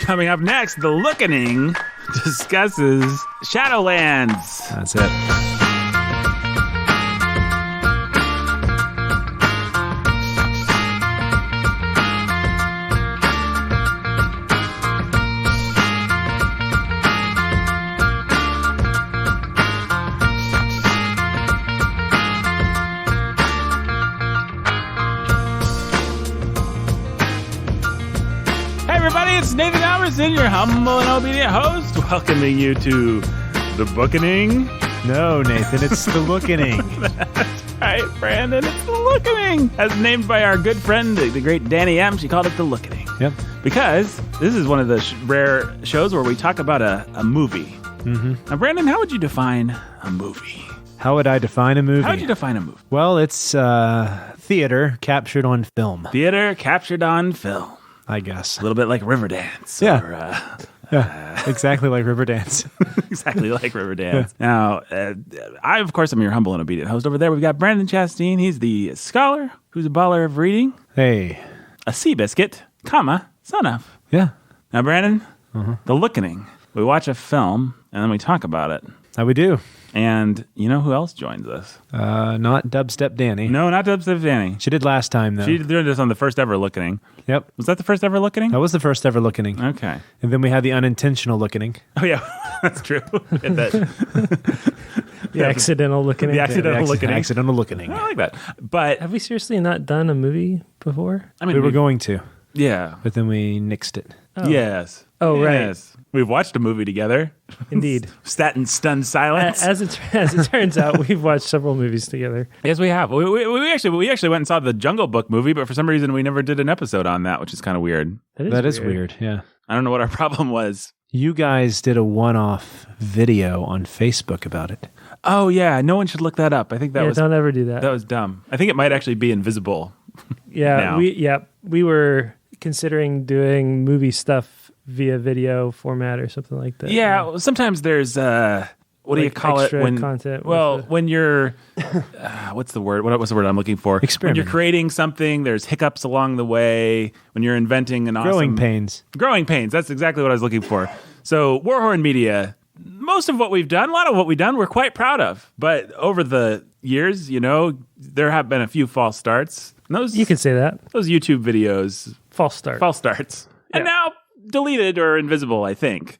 Coming up next, the Lookening discusses Shadowlands. That's it. It's Nathan Albertson, your humble and obedient host, welcoming you to the Bookening. No, Nathan, it's the Lookening. That's right, Brandon, it's the Lookening. As named by our good friend, the great Danny M., she called it the Lookening. Yep. Because this is one of the rare shows where we talk about a movie. Mm-hmm. Now, Brandon, how would you define a movie? How would I define a movie? How would you define a movie? Well, it's theater captured on film. Theater captured on film. I guess. A little bit like Riverdance. Yeah. Or, exactly like Riverdance. Exactly like Riverdance. Yeah. Now, I, of course, am your humble and obedient host. Over there, we've got Brandon Chastain. He's the scholar who's a baller of reading. Hey. A Seabiscuit, comma, son of. Yeah. Now, Brandon, the Lookening. We watch a film, and then we talk about it. How we do. And you know who else joins us? Not Dubstep Danny. No, not Dubstep Danny. She did last time, though. She did this on the first ever Lookening. Yep. Was that the first ever Lookening? That was the first ever Lookening. Okay. And then we had the unintentional Lookening. Oh, yeah. That's true. The accidental Lookening. The accidental Lookening. Accidental Lookening. I like that. But Have we seriously not done a movie before? I mean, we were going to, yeah. but then we nixed it. Oh. Yes. Oh, right. Yes. We've watched a movie together. Indeed. Sat in stunned silence. As it turns out, we've watched several movies together. Yes, we have. We actually went and saw the Jungle Book movie, but for some reason we never did an episode on that, which is kind of weird. That is weird, yeah. I don't know what our problem was. You guys did a one-off video on Facebook about it. Oh, yeah. No one should look that up. I think that was... don't ever do that. That was dumb. I think it might actually be invisible. Yeah, now. we were considering doing movie stuff via video format or something like that. Yeah, sometimes there's what do you call it when content? when you're what's the word? What's the word I'm looking for? When you're creating something, there's hiccups along the way. When you're inventing an growing pains. Growing pains. That's exactly what I was looking for. So Warhorn Media, most of what we've done, a lot of what we've done, we're quite proud of. But over the years, there have been a few false starts. And those, you could say that. Those YouTube videos. False starts. Yeah. And now deleted or invisible, I think.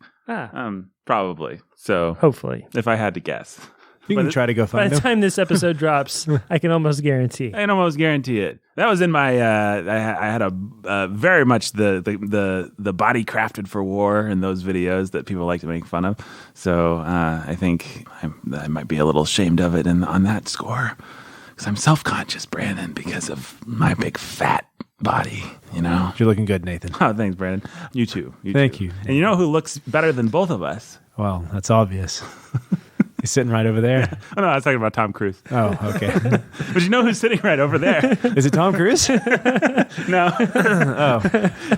Probably. So hopefully, if I had to guess, you can try to go find them. By the time this episode drops, I can almost guarantee. I can almost guarantee it. That was in my. I had a very much the body crafted for war in those videos that people like to make fun of. So I think I might be a little ashamed of it on that score because I'm self-conscious, Brandon, because of my big fat body, You're looking good, Nathan. Oh, thanks, Brandon. You too. Thank you. And you know who looks better than both of us? Well, that's obvious. He's sitting right over there. Yeah. Oh, no, I was talking about Tom Cruise. Oh, okay. But you know who's sitting right over there? Is it Tom Cruise? No. Oh.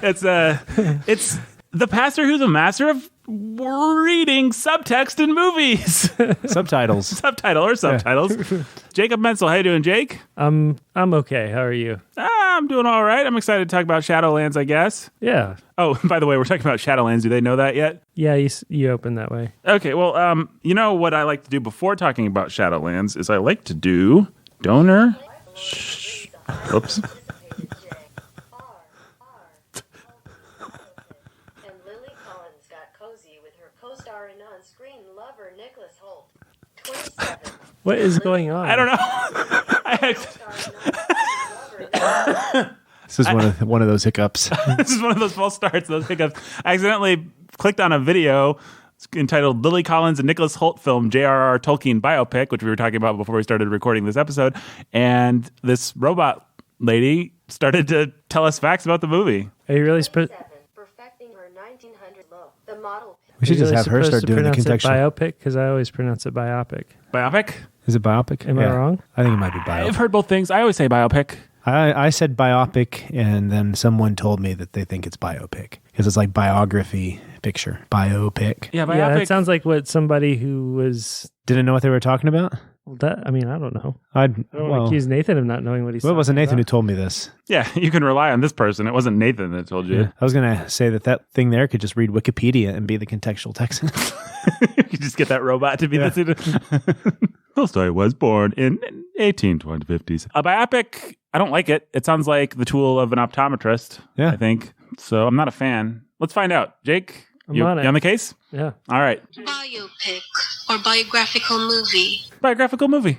It's the pastor who's a master of reading subtext in movies. Subtitles. Subtitles. Yeah. Jacob Menzel. How you doing, Jake? I'm okay. How are you? I'm doing all right. I'm excited to talk about Shadowlands, I guess. Yeah. Oh, by the way, we're talking about Shadowlands. Do they know that yet? Yeah, you open that way. Okay, well, you know what I like to do before talking about Shadowlands is I like to do donor... Oops. What is going on? I don't know. This is one of those hiccups. This is one of those false starts, those hiccups. I accidentally clicked on a video entitled Lily Collins and Nicholas Hoult film J.R.R. Tolkien biopic, which we were talking about before we started recording this episode. And this robot lady started to tell us facts about the movie. Are you really perfecting her 1900 low. The model. We should just have her start doing the contextual. Biopic, because I always pronounce it biopic. Biopic? Is it biopic? Am I wrong? I think it might be biopic. I've heard both things. I always say biopic. I said biopic, and then someone told me that they think it's biopic because it's like biography picture. Biopic. Yeah, biopic. Yeah, that sounds like what somebody who was... Didn't know what they were talking about? Well, I don't know. I don't want to accuse Nathan of not knowing what he's Well, it wasn't Nathan who about. told me this. Yeah, you can rely on this person. It wasn't Nathan that told you. Yeah. I was going to say that thing there could just read Wikipedia and be the contextual Texan. You just get that robot to be the Tolstoy was born in 1850s. A biopic, I don't like it. It sounds like the tool of an optometrist, Yeah. I think. So I'm not a fan. Let's find out. Jake, I'm you on it. on the case? Yeah. All right. Biopic or biographical movie. Biographical movie.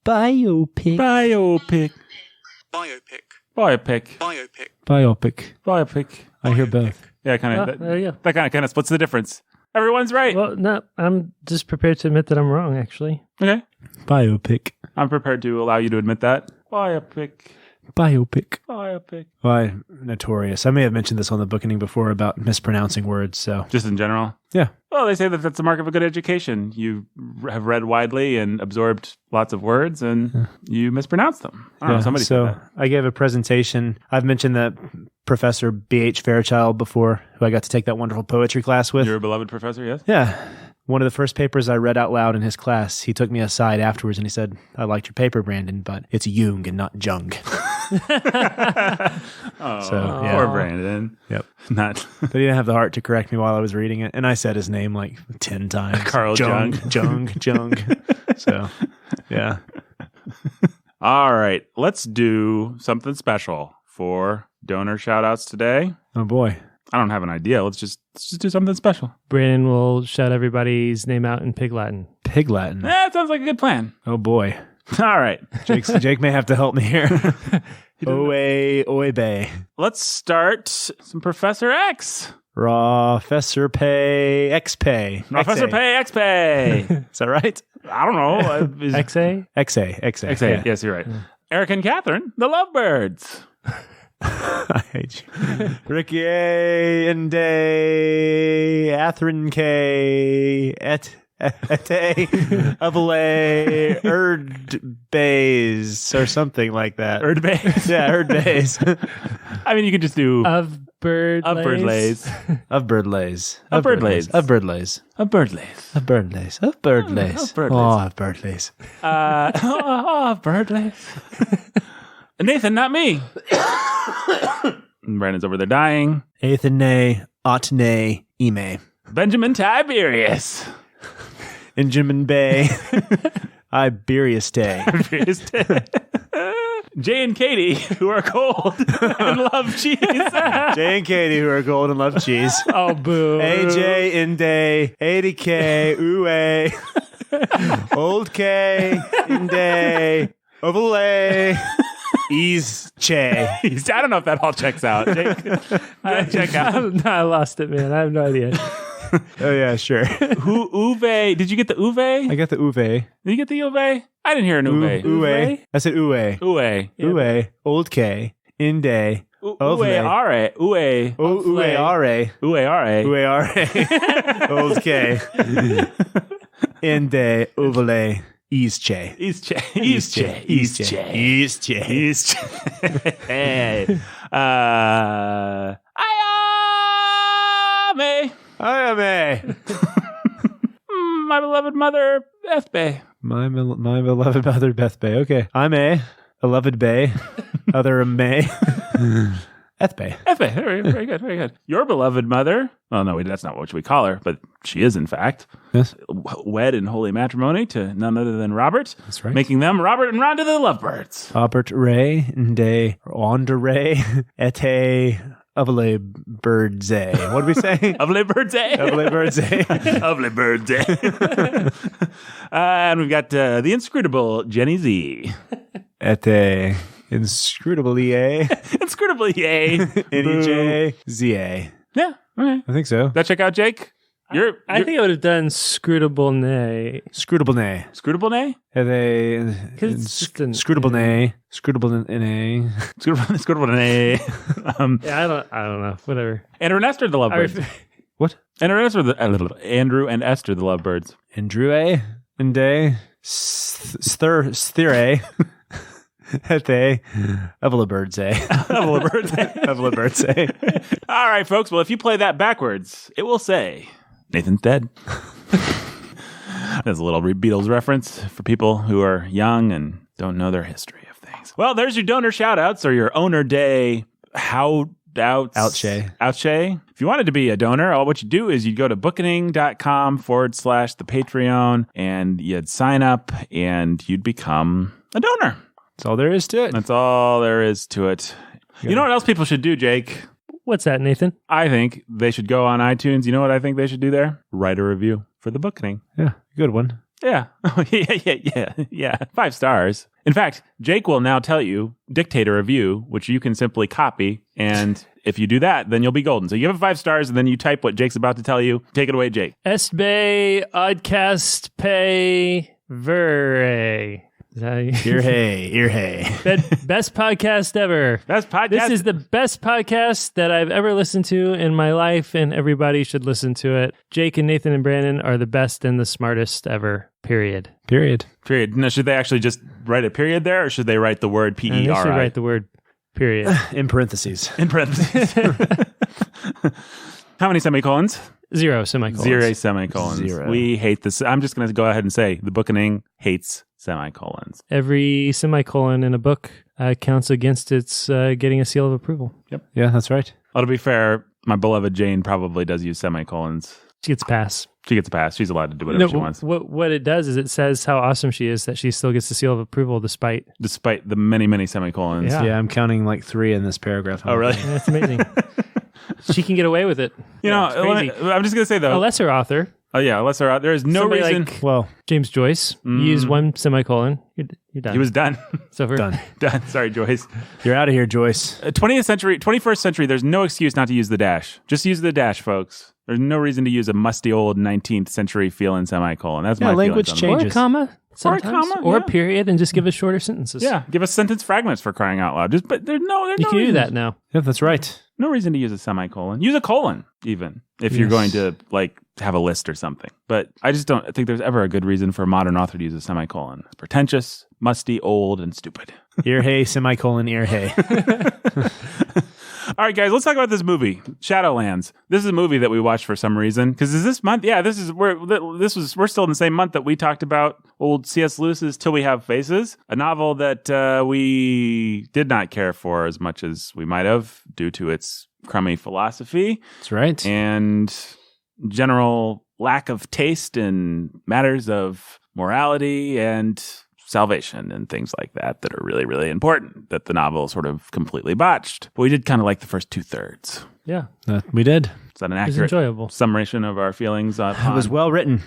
Biopic. Biopic. Biopic. Biopic. Biopic. Biopic. Biopic. Biopic. I hear both. Yeah, kind of. There you go. That kind of splits the difference. Everyone's right. Well, no, I'm just prepared to admit that I'm wrong, actually. Okay. Biopic. I'm prepared to allow you to admit that. Biopic. Biopic. Biopic. Well, I'm notorious. I may have mentioned this on the Bookening before about mispronouncing words. So Just in general. yeah. Well, they say that that's the mark of a good education. You have read widely and absorbed lots of words, and you mispronounce them. I don't know. Somebody said that. I gave a presentation. I've mentioned that Professor B.H. Fairchild before, who I got to take that wonderful poetry class with. Your beloved professor, yes? Yeah. One of the first papers I read out loud in his class, he took me aside afterwards and he said, I liked your paper, Brandon, but it's Jung and not Jung. Poor Brandon. Yep. Not But he didn't have the heart to correct me while I was reading it. And I said his name like 10 times. Carl Jung. Jung. So, yeah. All right. Let's do something special for donor shout outs today. Oh, boy. I don't have an idea. Let's just do something special. Brandon will shout everybody's name out in Pig Latin. Pig Latin. That sounds like a good plan. Oh, boy. All right. Jake may have to help me here. Oe bay. Let's start some Professor X. Professor Pay X Pay. Professor Pay X Pay. Is that right? I don't know. XA? XA. XA. Yeah. Yes, you're right. Eric and Catherine, the Lovebirds. I hate you. Ricky A. and Day. Atherin K. Et Avale Erd Bays or something like that. Erd Bays. Yeah, Erd Bays. I mean, you could just do Of bird bird lays. Of bird lays. Of bird lays. Of bird lays. Of bird lays. Of bird lays. Of bird lays. Of bird Oh, lays. of bird lays. Bird lays. Nathan, not me. Brandon's over there dying. Athene, Otne, Ime. Benjamin Tiberius. Injamin Bay. Iberius Day. Jay and Katie, who are cold and love cheese. Jay and Katie, who are gold and love cheese. Oh, boo. AJ, Inde, 80K, Uwe. Old K, Inde, Overlay. Ease Che. I don't know if that all checks out. Jake, check out. I lost it, man. I have no idea. Oh, yeah, sure. Who Uwe? Did you get the Uwe? I got the Uwe. Did you get the Uwe? I didn't hear an Uwe. Uwe. I said Uwe. Uwe. Uwe. Old K. Inde. Uwe are. Uwe. Oh, Uwe Are. Uwe are. Uwe Are. Old K. Inde. Overlay. Ease Che. East Che. East Che. East Che. East Che. East Che. Hey. Me. I am a. My beloved mother, Beth Bay. My beloved mother, Beth Bay. Okay. I'm a beloved Bay. Other May. Eth Bay. Beth Bay. Very, very good. Very good. Your beloved mother. Oh, no, that's not what we call her, but she is, in fact, Yes. wed in holy matrimony to none other than Robert. That's right. Making them Robert and Rhonda the Lovebirds. Robert Ray. Nde. Andre. Ete. Ovale Birdsay. What did we say? Lovely birthday. Ovale Birdsay. Lovely birthday. And we've got the inscrutable Jenny Z. Ete. Inscrutable EA. Inscrutable yay. NEJ. ZA. Yeah. Okay. I think so. That check out, Jake? I think I would have done Scrutable Nay. Scrutable nay. Scrutable nay? Ete. 'Cause it's just an- Scrutable nay. Scrutable NA. Scrutable nay. Yeah, I don't know. Whatever. Andrew and Esther the Lovebirds. What? Andrew and Esther the Lovebirds. Andrew A. Nde. Sthire. Ete. Evela Birdsay. Evela Birdsay. All right, folks. Well, if you play that backwards, it will say Nathan's dead. There's a little Beatles reference for people who are young and don't know their history of things. Well, there's your donor shout-outs or your owner day Outshay. If you wanted to be a donor, all what you do is you'd go to bookening.com/the Patreon and you'd sign up and you'd become a donor. That's all there is to it. That's all there is to it. You know what else people should do, Jake? What's that, Nathan? I think they should go on iTunes. You know what I think they should do there? Write a review for the Bookening. Yeah, good one. Yeah. Yeah. 5 stars. In fact, Jake will now dictate a review, which you can simply copy. And if you do that, then you'll be golden. So you give it 5 stars and then you type what Jake's about to tell you. Take it away, Jake. Estbe Oddcast Pay Vere. Ear hey. Best podcast ever. Best podcast. This is the best podcast that I've ever listened to in my life, and everybody should listen to it. Jake and Nathan and Brandon are the best and the smartest ever. Period. Now, should they actually just write a period there, or should they write the word P-E-R-I? They should write the word period. In parentheses. How many semicolons? 0 semicolons. 0 semicolons. 0. We hate this. I'm just going to go ahead and say the Bookening hates semicolons. Every semicolon in a book counts against its getting a seal of approval. Yep. Yeah, that's right. Well, to be fair, my beloved Jane probably does use semicolons. She gets a pass. She gets a pass. She's allowed to do whatever she wants. What it does is it says how awesome she is that she still gets the seal of approval despite the many, many semicolons. Yeah. Yeah, I'm counting like 3 in this paragraph. Oh, really? Yeah, that's amazing. She can get away with it. You know, it's crazy. I'm just going to say, though. A lesser author, Oh, yeah, unless there is no somebody reason. like Well, James Joyce, you use 1 semicolon, you're done. He was done. It's over. done. Done. Sorry, Joyce. You're out of here, Joyce. 21st century, there's no excuse not to use the dash. Just use the dash, folks. There's no reason to use a musty old 19th century feeling semicolon. That's my language feelings on Or a changes. comma. Sometimes. comma, Or yeah. a period, and just give us shorter sentences. Yeah, give us sentence fragments for crying out loud. But there's no You can do reason. that now. Yeah, that's right. No reason to use a semicolon. Use a colon, even, if you're going to, have a list or something. But I just don't think there's ever a good reason for a modern author to use a semicolon. It's pretentious, musty, old, and stupid. Ear hey, semicolon, ear hey. All right, guys, let's talk about this movie, Shadowlands. This is a movie that we watched for some reason. Because is this month? Yeah, we're still in the same month that we talked about old C.S. Lewis's Till We Have Faces, a novel that we did not care for as much as we might have due to its crummy philosophy That's right. and general lack of taste in matters of morality and salvation and things like that are really, really important that the novel sort of completely botched. But we did kind of like the first 2/3. Yeah. We did. Is that an It was accurate enjoyable. summation of our feelings on It was well written.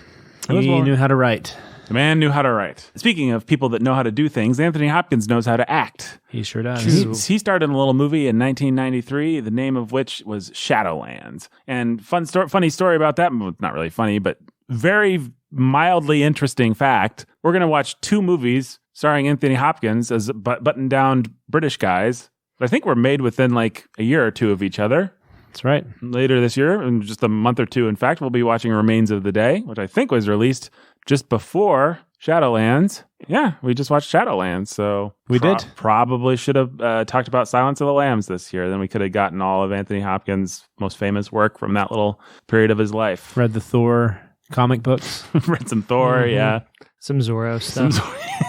was He well- knew how to write. The man knew how to write. Speaking of people that know how to do things, Anthony Hopkins knows how to act. He sure does. He starred in a little movie in 1993, the name of which was Shadowlands. And funny story about that, well, not really funny, but very mildly interesting fact. We're going to watch 2 movies starring Anthony Hopkins as button-down British guys that I think were made within like a year or 2 of each other. That's right. Later this year, in just a month or 2, in fact, we'll be watching Remains of the Day, which I think was released just before Shadowlands. Yeah, we just watched Shadowlands, so We did. Probably should have talked about Silence of the Lambs this year. Then we could have gotten all of Anthony Hopkins' most famous work from that little period of his life. Read the Thor comic books. Read some Thor, yeah. Some Zorro stuff.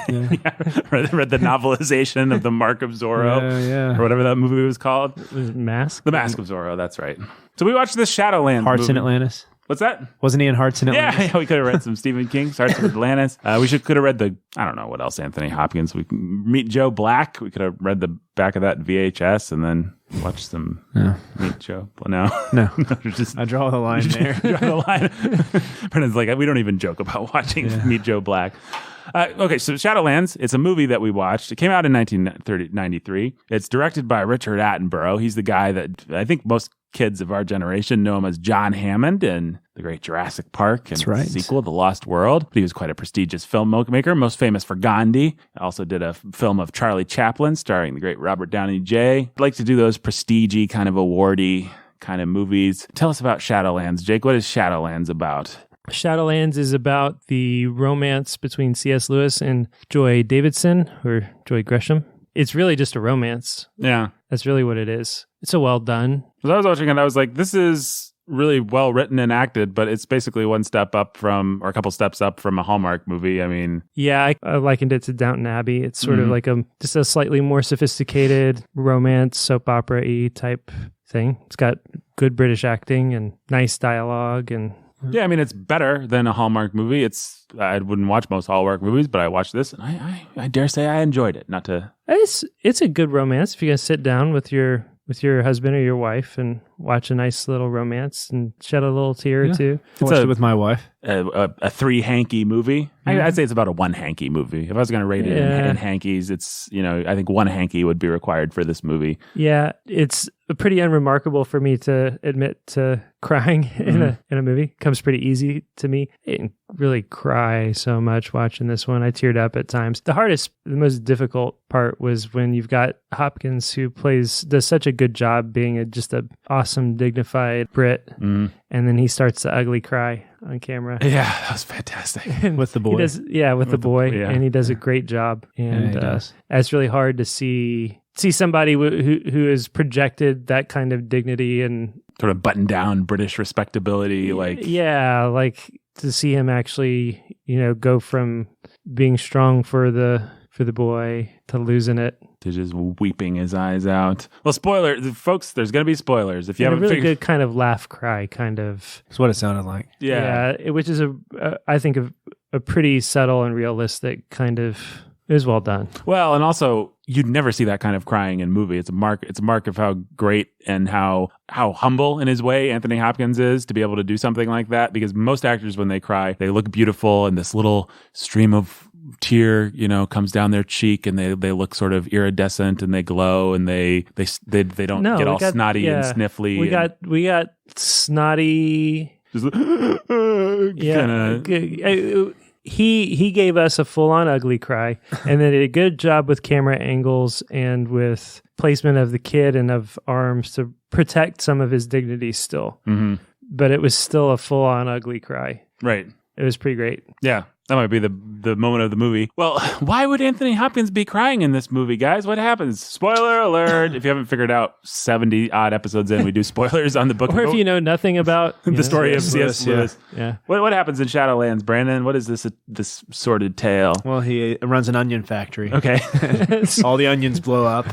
Yeah. Read the novelization of The Mark of Zorro, Yeah. or whatever that movie was called. Mask. The Mask of Zorro, that's right. So we watched this Shadowlands Hearts movie. in Atlantis. What's that? Wasn't he in Hearts in Atlantis? Yeah, we could have read some Stephen King, Hearts of Atlantis. We could have read I don't know what else, Anthony Hopkins. We can Meet Joe Black. We could have read the back of that VHS and then watch some Meet Joe. No. Just I draw the line there. draw the line. Brendan's like, we don't even joke about watching Meet Joe Black. Okay, so Shadowlands, it's a movie that we watched. It came out in 1993. It's directed by Richard Attenborough. He's the guy that I think most kids of our generation know him as John Hammond in the great Jurassic Park and That's right. sequel, The Lost World. But he was quite a prestigious filmmaker, most famous for Gandhi. Also did a film of Charlie Chaplin starring the great Robert Downey Jr. I'd like to do those prestige-y kind of awardy kind of movies. Tell us about Shadowlands. Jake, what is Shadowlands about? Shadowlands is about the romance between C.S. Lewis and Joy Davidson, or Joy Gresham. It's really just a romance. Yeah. That's really what it is. It's so well done. As I was watching it, I was like, this is really well written and acted, but it's basically one step up from, or a couple steps up from a Hallmark movie. I mean, Yeah, I likened it to Downton Abbey. It's sort of like just a slightly more sophisticated romance, soap opera-y type thing. It's got good British acting and nice dialogue, and yeah, I mean, it's better than a Hallmark movie. I wouldn't watch most Hallmark movies, but I watched this, and I dare say I enjoyed it. Not to it's a good romance if you guys sit down with your husband or your wife and watch a nice little romance and shed a little tear or two. I watched it with my wife. a three hanky movie. I'd say it's about a one hanky movie. If I was going to rate it in hankies, it's, I think one hanky would be required for this movie. Yeah, it's pretty unremarkable for me to admit to crying in a movie. It comes pretty easy to me. I didn't really cry so much watching this one. I teared up at times. The most difficult part was when you've got Hopkins, who does such a good job being just a awesome, dignified Brit, and then he starts to ugly cry on camera. Yeah, that was fantastic. With the boy. With the boy, and he does a great job. And it's really hard to see somebody who has projected that kind of dignity and sort of button down British respectability, like to see him actually, go from being strong for the boy to losing it, to just weeping his eyes out. Well, spoiler, folks, there's going to be spoilers. If you haven't really good kind of laugh cry kind of. That's what it sounded like. Yeah, which is I think a pretty subtle and realistic kind of. It was well done. Well, and also you'd never see that kind of crying in movie. It's a mark of how great and how humble in his way Anthony Hopkins is to be able to do something like that, because most actors, when they cry, they look beautiful and this little stream of tear, comes down their cheek, and they look sort of iridescent and they glow, and they don't get all snotty and sniffly. We got snotty. Just, He gave us a full-on ugly cry, and then did a good job with camera angles and with placement of the kid and of arms to protect some of his dignity still. Mm-hmm. But it was still a full-on ugly cry. Right. It was pretty great. Yeah. That might be the moment of the movie. Well, why would Anthony Hopkins be crying in this movie, guys? What happens? Spoiler alert. If you haven't figured out 70 odd episodes in, we do spoilers on the book. Or if you know nothing about the story of C.S. Lewis. Yeah. What happens in Shadowlands, Brandon? What is this sordid tale? Well, he runs an onion factory. Okay. All the onions blow up.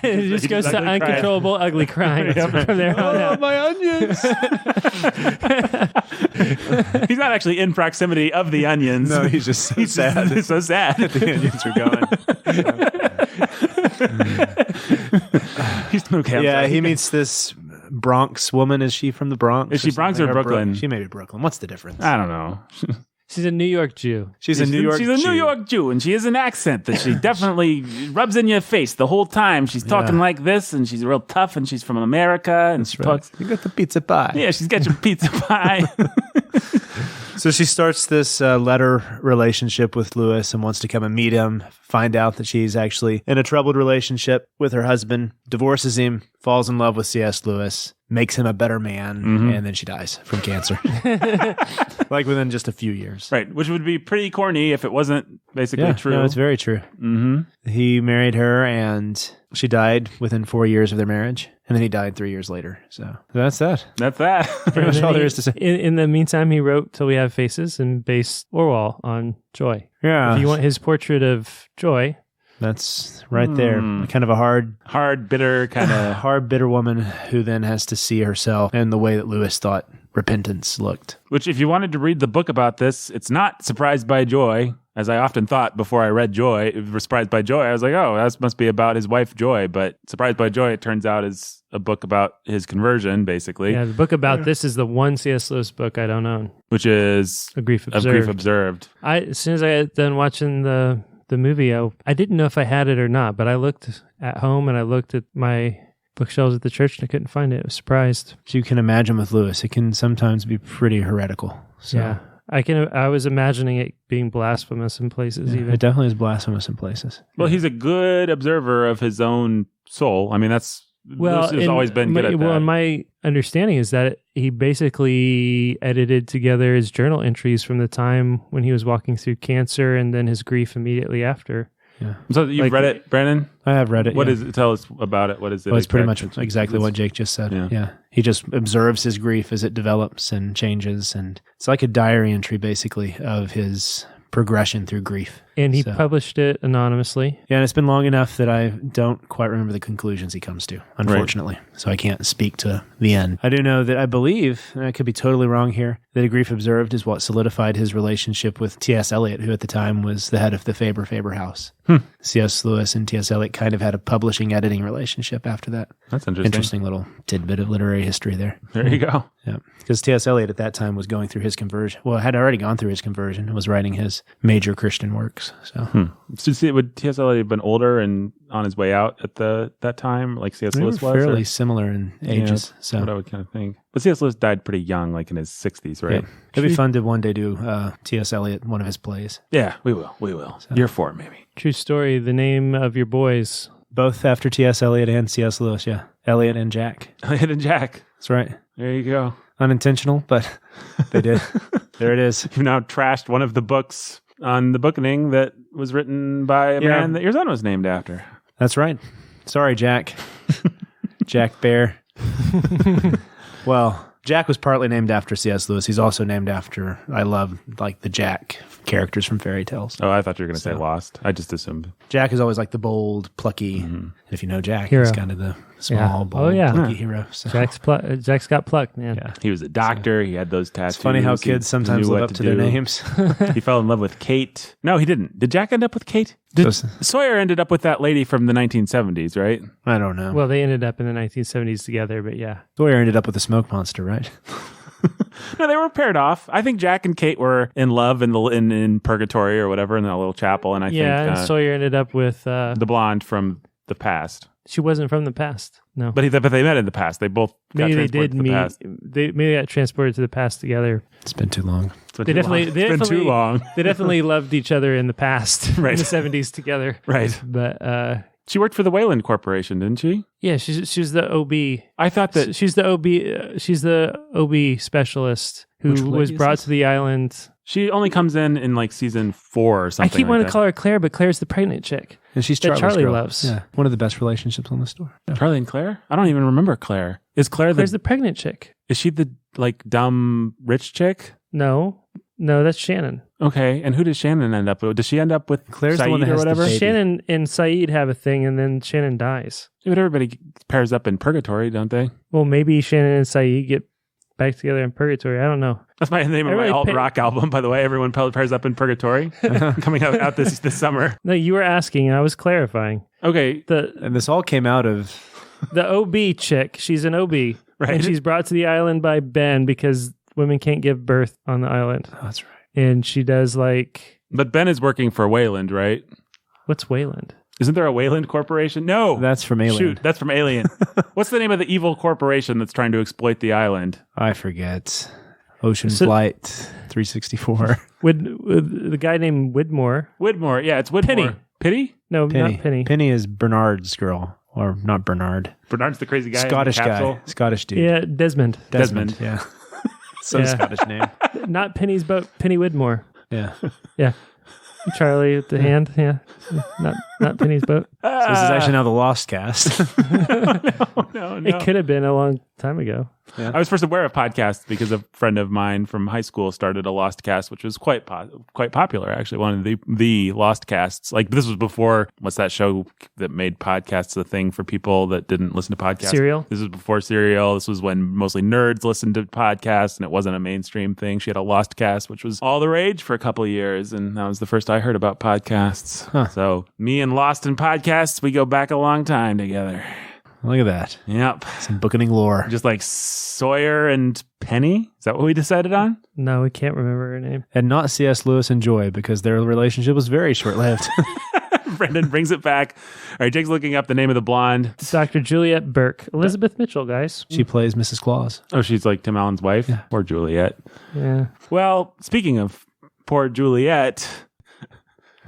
It just goes to uncontrollable ugly crying from there on out. My onions! He's not actually in proximity of the onions. No, he's just so sad. He's so sad. The onions are gone. He's okay. Yeah, he meets this Bronx woman. Is she from the Bronx? Is she Bronx or Brooklyn? She may be Brooklyn. What's the difference? I don't know. She's a New York Jew. She's a New York Jew, and she has an accent that she definitely rubs in your face the whole time. She's talking like this, and she's real tough, and she's from America, and she talks. You got the pizza pie. Yeah, she's got your pizza pie. So she starts this letter relationship with Lewis and wants to come and meet him, find out that she's actually in a troubled relationship with her husband, divorces him, falls in love with C.S. Lewis, makes him a better man, and then she dies from cancer. Like within just a few years. Right, which would be pretty corny if it wasn't basically true. No, it's very true. Mm-hmm. He married her, and she died within 4 years of their marriage. And then he died 3 years later. So that's that. That's that. Pretty much all there is to say. In the meantime, he wrote Till We Have Faces and based Orwell on Joy. Yeah. If you want his portrait of Joy. That's right there. Kind of a hard, bitter kind of hard, bitter woman who then has to see herself in the way that Lewis thought repentance looked. Which, if you wanted to read the book about this, it's not Surprised by Joy, as I often thought before I read Joy. Surprised by Joy, I was like, oh, that must be about his wife Joy. But Surprised by Joy, it turns out, is a book about his conversion, basically. Yeah, the book about this is the one C.S. Lewis book I don't own, which is A Grief Observed. A Grief Observed. As soon as I got done watching the movie, I didn't know if I had it or not, but I looked at home and I looked at my bookshelves at the church and I couldn't find it. I was surprised. So you can imagine with Lewis, it can sometimes be pretty heretical. So. Yeah. I was imagining it being blasphemous in places. Even it definitely is blasphemous in places. Well, he's a good observer of his own soul. I mean, Lewis has always been good at that. Well, my understanding is that he basically edited together his journal entries from the time when he was walking through cancer and then his grief immediately after. Yeah. So you've read it, Brandon? I have read it. What yeah. is it? Tell us about it. What is it? Well, it's pretty much exactly? exactly what Jake just said. Yeah. Yeah. He just observes his grief as it develops and changes. And it's like a diary entry, basically, of his progression through grief. And he So- published it anonymously. Yeah, and it's been long enough that I don't quite remember the conclusions he comes to, unfortunately. So I can't speak to the end. I do know that I believe, and I could be totally wrong here, that a grief observed is what solidified his relationship with T.S. Eliot, who at the time was the head of the Faber House. C.S. Lewis and T.S. Eliot kind of had a publishing editing relationship after that. That's interesting. Interesting little tidbit of literary history there. There you go. Yeah, because T.S. Eliot at that time was going through his conversion. Well, had already gone through his conversion and was writing his major Christian works. So So would T.S. Eliot have been older and on his way out at that time, like C.S. they were Lewis was? fairly or? similar in ages. Yeah, So what I would kind of think. But C.S. Lewis died pretty young, like in his 60s, right? yeah. It'd be fun to one day do T.S. Eliot, one of his plays. Yeah, we will. We will. Year 4, maybe. True story. The name of your boys. Both after T.S. Eliot and C.S. Lewis, yeah. Eliot and Jack. Eliot and Jack. That's right. There you go. Unintentional, but they did. There it is. You've now trashed one of the books on the Bookening that was written by a man that your son was named after. That's right. Sorry, Jack. Jack Bear. Well, Jack was partly named after C.S. Lewis. He's also named after, I love, like, the Jack characters from fairy tales. Oh, I thought you were going to say Lost. I just assumed. Jack is always like the bold, plucky. If you know Jack, Hero. he's kind of the small, Yeah. bold, Oh, yeah. plucky hero. So. Jack's got pluck, man. Yeah. He was a doctor. He had those tattoos. It's funny how He kids sometimes knew live what up to their do. names. He fell in love with Kate. No, he didn't. Did Jack end up with Kate? Sawyer ended up with that lady from the 1970s, right? I don't know. Well, they ended up in the 1970s together, but yeah. Sawyer ended up with a smoke monster, right? No, they were paired off. I think Jack and Kate were in love in purgatory or whatever in that little chapel, and I Yeah, think and Sawyer ended up with... the blonde from the past. she wasn't from the past. No. But they met in the past. They both got Maybe they transported did to the meet. past. Maybe they got transported to the past together. It's been too long. It's been They too definitely, long. they It's been definitely, too long. They definitely loved each other in the past, Right. in the 70s together. Right. But She worked for the Wayland Corporation, didn't she? yeah, she's the OB. I thought that She's the OB. She's the OB specialist Which who lady was is brought this? to the island. she only comes in like season 4 or I something. keep wanting like to call her Claire, but Claire's the pregnant chick. And she's That Charlie's Charlie girl. loves. Yeah, one of the best relationships on the store. Yeah. Charlie and Claire? I don't even remember Claire. Is Claire Claire's the pregnant chick. is she the like dumb rich chick? No, that's Shannon. Okay, and who does Shannon end up with? Does she end up with Claire's the Saeed one that or has the whatever? baby. Shannon and Saeed have a thing, and then Shannon dies. Yeah, but everybody pairs up in purgatory, don't they? Well, maybe Shannon and Saeed get back together in purgatory. I don't know. That's my name of my Everybody alt pay- rock album, by the way. Everyone pairs up in purgatory, coming out this summer. No, you were asking, and I was clarifying. Okay, And this all came out of The OB chick, she's an OB. Right. And she's brought to the island by Ben because women can't give birth on the island. oh, that's right. And she does like, but Ben is working for Wayland, right? what's Wayland? Isn't there a Wayland Corporation? No, That's from Alien. Shoot, that's from Alien. What's the name of the evil corporation that's trying to exploit the island? I forget. Ocean So- Flight 364. With the guy named Widmore. Widmore. Yeah, it's Widmore. Penny. Pity? No, Penny. not Penny. Penny is Bernard's girl. Or not Bernard. Bernard's the crazy guy. in the Scottish capsule. guy. Scottish dude. Yeah, Desmond. Desmond. Yeah. So Yeah. Scottish name. Not Penny's boat. Penny Widmore. Yeah. Yeah. Charlie with the hand. Yeah. Not Penny's boat. So this is actually now the Lost cast. No. It could have been a long time ago. I was first aware of podcasts because a friend of mine from high school started a Lost Cast, which was quite popular, actually. One of the Lost Casts. Like, this was before, what's that show that made podcasts a thing for people that didn't listen to podcasts? Serial? This was before Serial. This was when mostly nerds listened to podcasts, and it wasn't a mainstream thing. She had a Lost Cast, which was all the rage for a couple of years, and that was the first I heard about podcasts. So, me and Lost in podcasts, we go back a long time together. Look at that. Yep. Some Bookening lore. Just like Sawyer and Penny? Is that what we decided on? No, we can't remember her name. And not C.S. Lewis and Joy because their relationship was very short-lived. Brendan brings it back. All right, Jake's looking up the name of the blonde. Dr. Juliet Burke. Elizabeth Mitchell, guys. She plays Mrs. Claus. Oh, she's like Tim Allen's wife? Yeah. Or Juliet. Yeah. Well, speaking of poor Juliet,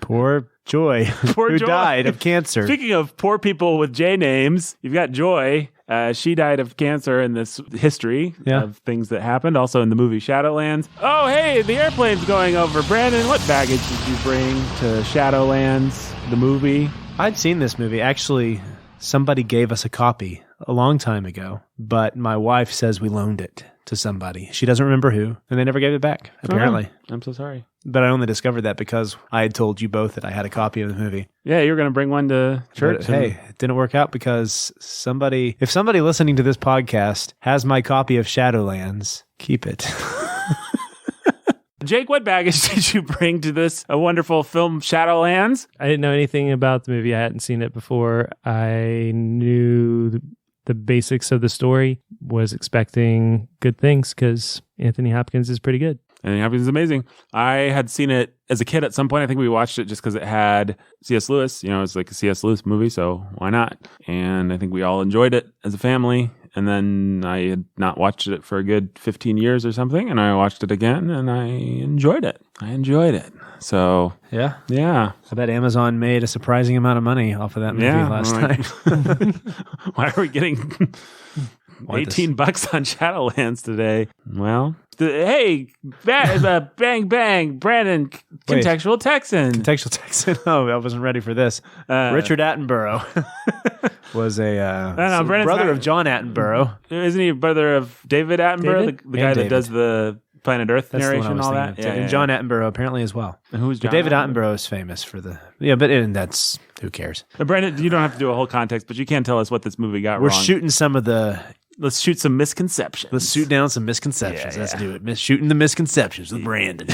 Poor Joy, Poor who Joy. died of cancer. speaking of poor people with J names, you've got Joy She died of cancer in this history of things that happened. Also in the movie Shadowlands. Oh, hey, the airplane's going over. Brandon, what baggage did you bring to Shadowlands, the movie? I'd seen this movie. Actually, somebody gave us a copy a long time ago, but my wife says we loaned it to somebody. She doesn't remember who, and they never gave it back, apparently. Oh, I'm so sorry. But I only discovered that because I had told you both that I had a copy of the movie. Yeah, you were going to bring one to church. But, hey, it didn't work out because if somebody listening to this podcast has my copy of Shadowlands, keep it. Jake, what baggage did you bring to this wonderful film, Shadowlands? I didn't know anything about the movie. I hadn't seen it before. I knew the basics of the story, was expecting good things because Anthony Hopkins is pretty good. Anthony Hopkins is amazing. I had seen it as a kid at some point. I think we watched it just because it had C.S. Lewis. You know, it's like a C.S. Lewis movie, so why not? And I think we all enjoyed it as a family. And then I had not watched it for a good 15 years or something, and I watched it again, and I enjoyed it. So, Yeah. I bet Amazon made a surprising amount of money off of that movie last time. Why are we getting $18 on Shadowlands today? Well, hey, bang, bang, Brandon, Contextual Texan. Contextual Texan. Oh, I wasn't ready for this. Richard Attenborough was a brother of John Attenborough. Isn't he a brother of David Attenborough, David? the guy that does the Planet Earth narration and all that? And John Attenborough apparently as well. And who's John? But David Attenborough is famous for that's who cares. Brandon, you don't have to do a whole context, but you can tell us what this movie got We're wrong. shooting some of the... Let's shoot some misconceptions. Let's shoot down some misconceptions. Let's do it. Shooting the misconceptions with Brandon.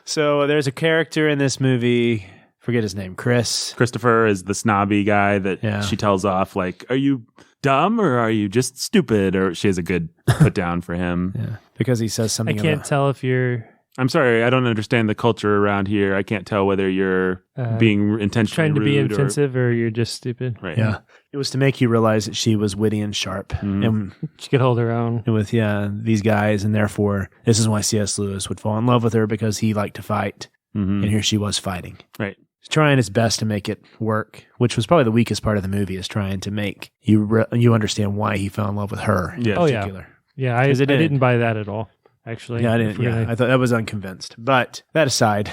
So there's a character in this movie, forget his name, Chris. Christopher is the snobby guy that she tells off, like, are you dumb or are you just stupid? Or she has a good put down for him. Yeah, because he says something I can't tell if you're... I'm sorry, I don't understand the culture around here. I can't tell whether you're being intentionally trying to be rude offensive or you're just stupid. Right. Yeah. It was to make you realize that she was witty and sharp. And she could hold her own. with these guys, and therefore this is why C.S. Lewis would fall in love with her, because he liked to fight. And here she was fighting. Right. He's trying his best to make it work, which was probably the weakest part of the movie, is trying to make you understand why he fell in love with her in particular. Yeah, I didn't buy that at all. Actually, yeah, I didn't. Yeah, I thought that was unconvinced. But that aside,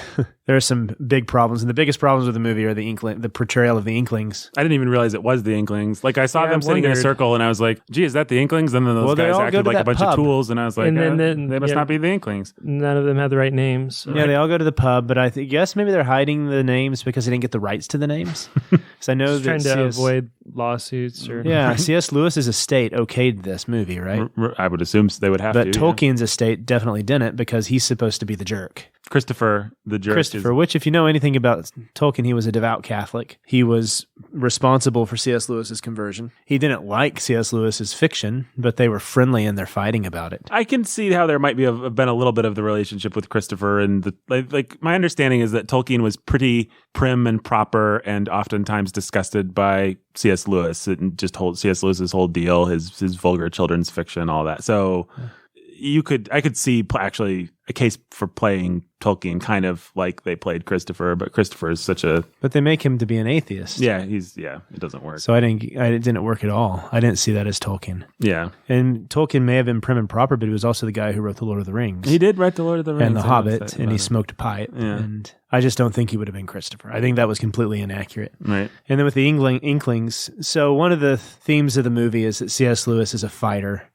there are some big problems, and the biggest problems with the movie are the portrayal of the Inklings. I didn't even realize it was the Inklings. Like, I saw them sitting in a circle, and I was like, "Gee, is that the Inklings?" And then those guys acted like a bunch of tools, and I was like, and then "They must not be the Inklings." None of them had the right names. So. Yeah, they all go to the pub, but I guess maybe they're hiding the names because they didn't get the rights to the names. Because I know trying to avoid lawsuits or C.S. Lewis's estate okayed this movie, right? I would assume they would have to. But Tolkien's estate definitely didn't, because he's supposed to be the jerk. Christopher, the jerk. Which, if you know anything about Tolkien, he was a devout Catholic. He was responsible for C.S. Lewis's conversion. He didn't like C.S. Lewis's fiction, but they were friendly in their fighting about it. I can see how there might been a little bit of the relationship with Christopher, and my understanding is that Tolkien was pretty prim and proper, and oftentimes disgusted by C.S. Lewis and just C.S. Lewis's whole deal, his vulgar children's fiction, all that. So. I could see actually a case for playing Tolkien kind of like they played Christopher, but Christopher is But they make him to be an atheist. Yeah, it doesn't work. So it didn't work at all. I didn't see that as Tolkien. Yeah. And Tolkien may have been prim and proper, but he was also the guy who wrote The Lord of the Rings. He did write The Lord of the Rings. And The Hobbit, and he smoked a pipe. Yeah. And I just don't think he would have been Christopher. I think that was completely inaccurate. Right. And then with the Inklings, so one of the themes of the movie is that C.S. Lewis is a fighter,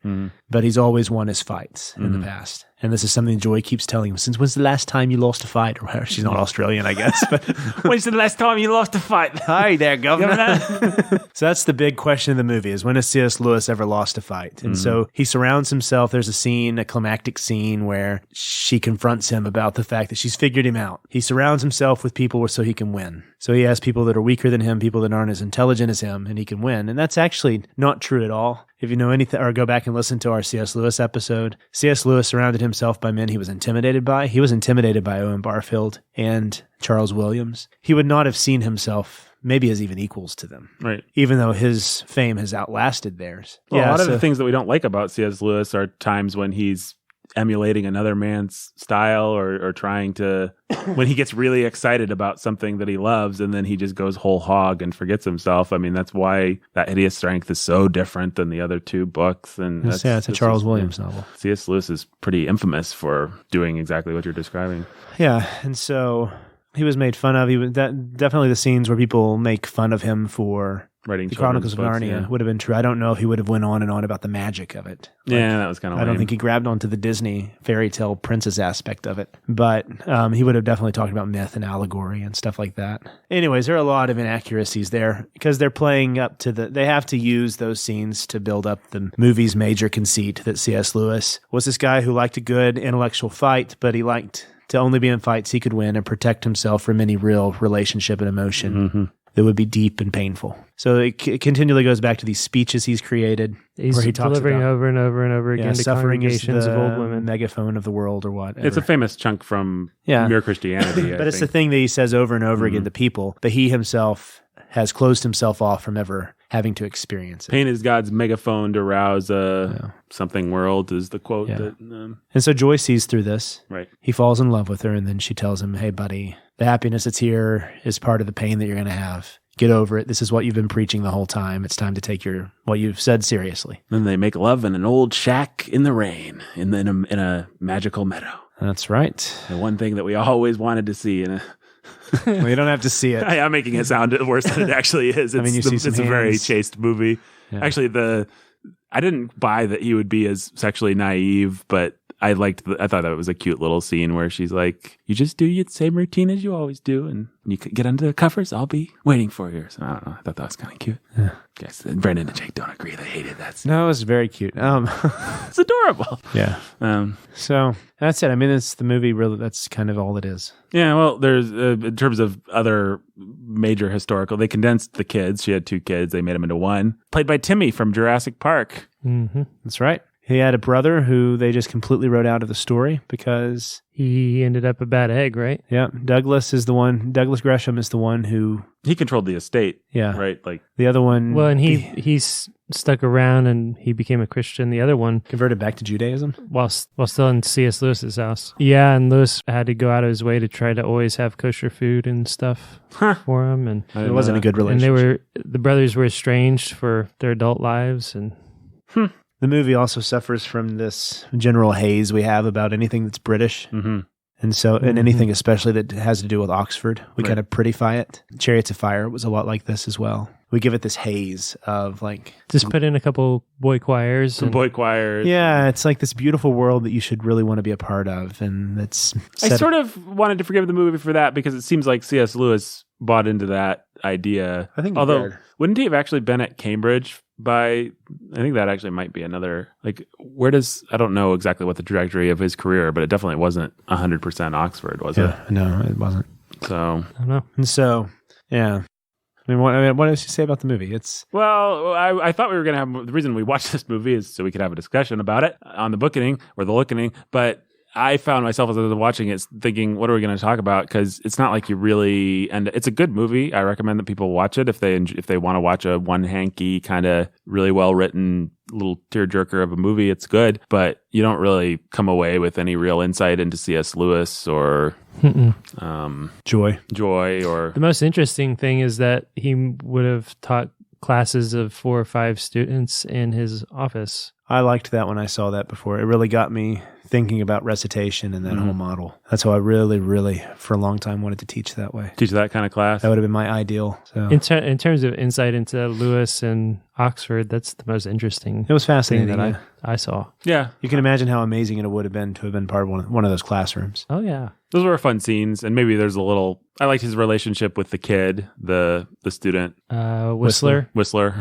but he's always won his fights in the past. And this is something Joy keeps telling him. Since when's the last time you lost a fight? Or she's not Australian, I guess. But when's the last time you lost a fight? Hi there, Governor. So that's the big question of the movie, is when has C.S. Lewis ever lost a fight? And so he surrounds himself. There's a climactic scene where she confronts him about the fact that she's figured him out. He surrounds himself with people so he can win. So he has people that are weaker than him, people that aren't as intelligent as him, and he can win. And that's actually not true at all. If you know anything, or go back and listen to our C.S. Lewis episode, C.S. Lewis surrounded himself by men he was intimidated by. He was intimidated by Owen Barfield and Charles Williams. He would not have seen himself maybe as even equals to them. Right. Even though his fame has outlasted theirs. Well, a lot of the things that we don't like about C.S. Lewis are times when he's emulating another man's style or trying to when he gets really excited about something that he loves and then he just goes whole hog and forgets himself. I mean, that's why That Hideous Strength is so different than the other two books. And It's a Charles Williams novel. C.S. Lewis is pretty infamous for doing exactly what you're describing. Yeah, and so he was made fun of. Definitely the scenes where people make fun of him for Writing the Chronicles of children's Narnia books, would have been true. I don't know if he would have went on and on about the magic of it. Yeah, that was kind of I don't think he grabbed onto the Disney fairy tale princess aspect of it, but he would have definitely talked about myth and allegory and stuff like that. Anyways, there are a lot of inaccuracies there because they're playing up to they have to use those scenes to build up the movie's major conceit that C.S. Lewis was this guy who liked a good intellectual fight, but he liked to only be in fights he could win and protect himself from any real relationship and emotion that would be deep and painful. So it continually goes back to these speeches he's created. He's where he talks delivering about, over and over and over again to suffering is congregations the of old women. megaphone of the world or what. It's a famous chunk from Mere Christianity. But it's the thing that he says over and over again to people, but he himself has closed himself off from ever having to experience it. Pain is God's megaphone to rouse a something world is the quote. That, And so Joy sees through this. Right. He falls in love with her, and then she tells him, hey, buddy, the happiness that's here is part of the pain that you're going to have. Get over it. This is what you've been preaching the whole time. It's time to take what you've said seriously. Then they make love in an old shack in the rain in a magical meadow. That's right. The one thing that we always wanted to see in a... Well, you don't have to see it. I'm making it sound worse than it actually is. It's a very chaste movie. Yeah. Actually, I didn't buy that he would be as sexually naive, but I thought that was a cute little scene where she's like, you just do your same routine as you always do. And when you get under the covers, I'll be waiting for you. So I don't know. I thought that was kind of cute. Yeah. Guess Brendan and Jake don't agree. They hated that scene. No, it was very cute. It's adorable. Yeah. So that's it. I mean, it's the movie really, that's kind of all it is. Yeah. Well, there's, in terms of other major historical, they condensed the kids. She had 2 kids. They made them into one. Played by Timmy from Jurassic Park. Mm-hmm. That's right. He had a brother who they just completely wrote out of the story because he ended up a bad egg, right? Yeah. Douglas Gresham is the one who... He controlled the estate. Yeah. Right? Like the other one... Well, and he's stuck around and he became a Christian. The other one... Converted back to Judaism? While still in C.S. Lewis's house. Yeah, and Lewis had to go out of his way to try to always have kosher food and stuff for him. And it wasn't a good relationship. And the brothers were estranged for their adult lives. And... The movie also suffers from this general haze we have about anything that's British. Mm-hmm. And so, and anything especially that has to do with Oxford, we kind of prettify it. Chariots of Fire was a lot like this as well. We give it this haze of like... Just put in a couple boy choirs. Some boy choirs. Yeah, it's like this beautiful world that you should really want to be a part of. And that's... I sort of wanted to forgive the movie for that because it seems like C.S. Lewis bought into that idea. I think although, wouldn't he have actually been at Cambridge I think that actually might be another, like, I don't know exactly what the trajectory of his career, but it definitely wasn't 100% Oxford, was it? No, it wasn't. So, I don't know. And so, yeah. I mean, what does she say about the movie? Well, I thought we were going to have, the reason we watched this movie is so we could have a discussion about it on the Bookening or the Lookening, but I found myself as I was watching it thinking, what are we going to talk about? Because it's not like you really, and it's a good movie. I recommend that people watch it if they want to watch a one hanky kind of really well written little tearjerker of a movie. It's good, but you don't really come away with any real insight into C.S. Lewis or Joy. Or the most interesting thing is that he would have taught classes of 4 or 5 students in his office. I liked that when I saw that before. It really got me thinking about recitation and that whole model. That's how I really, really, for a long time, wanted to teach that way. Teach that kind of class? That would have been my ideal. So. In terms of insight into Lewis and Oxford, that's the most interesting. It was fascinating thing that I saw. Yeah. You can imagine how amazing it would have been to have been part of one of those classrooms. Oh, yeah. Those were fun scenes, and maybe there's I liked his relationship with the kid, the student. Whistler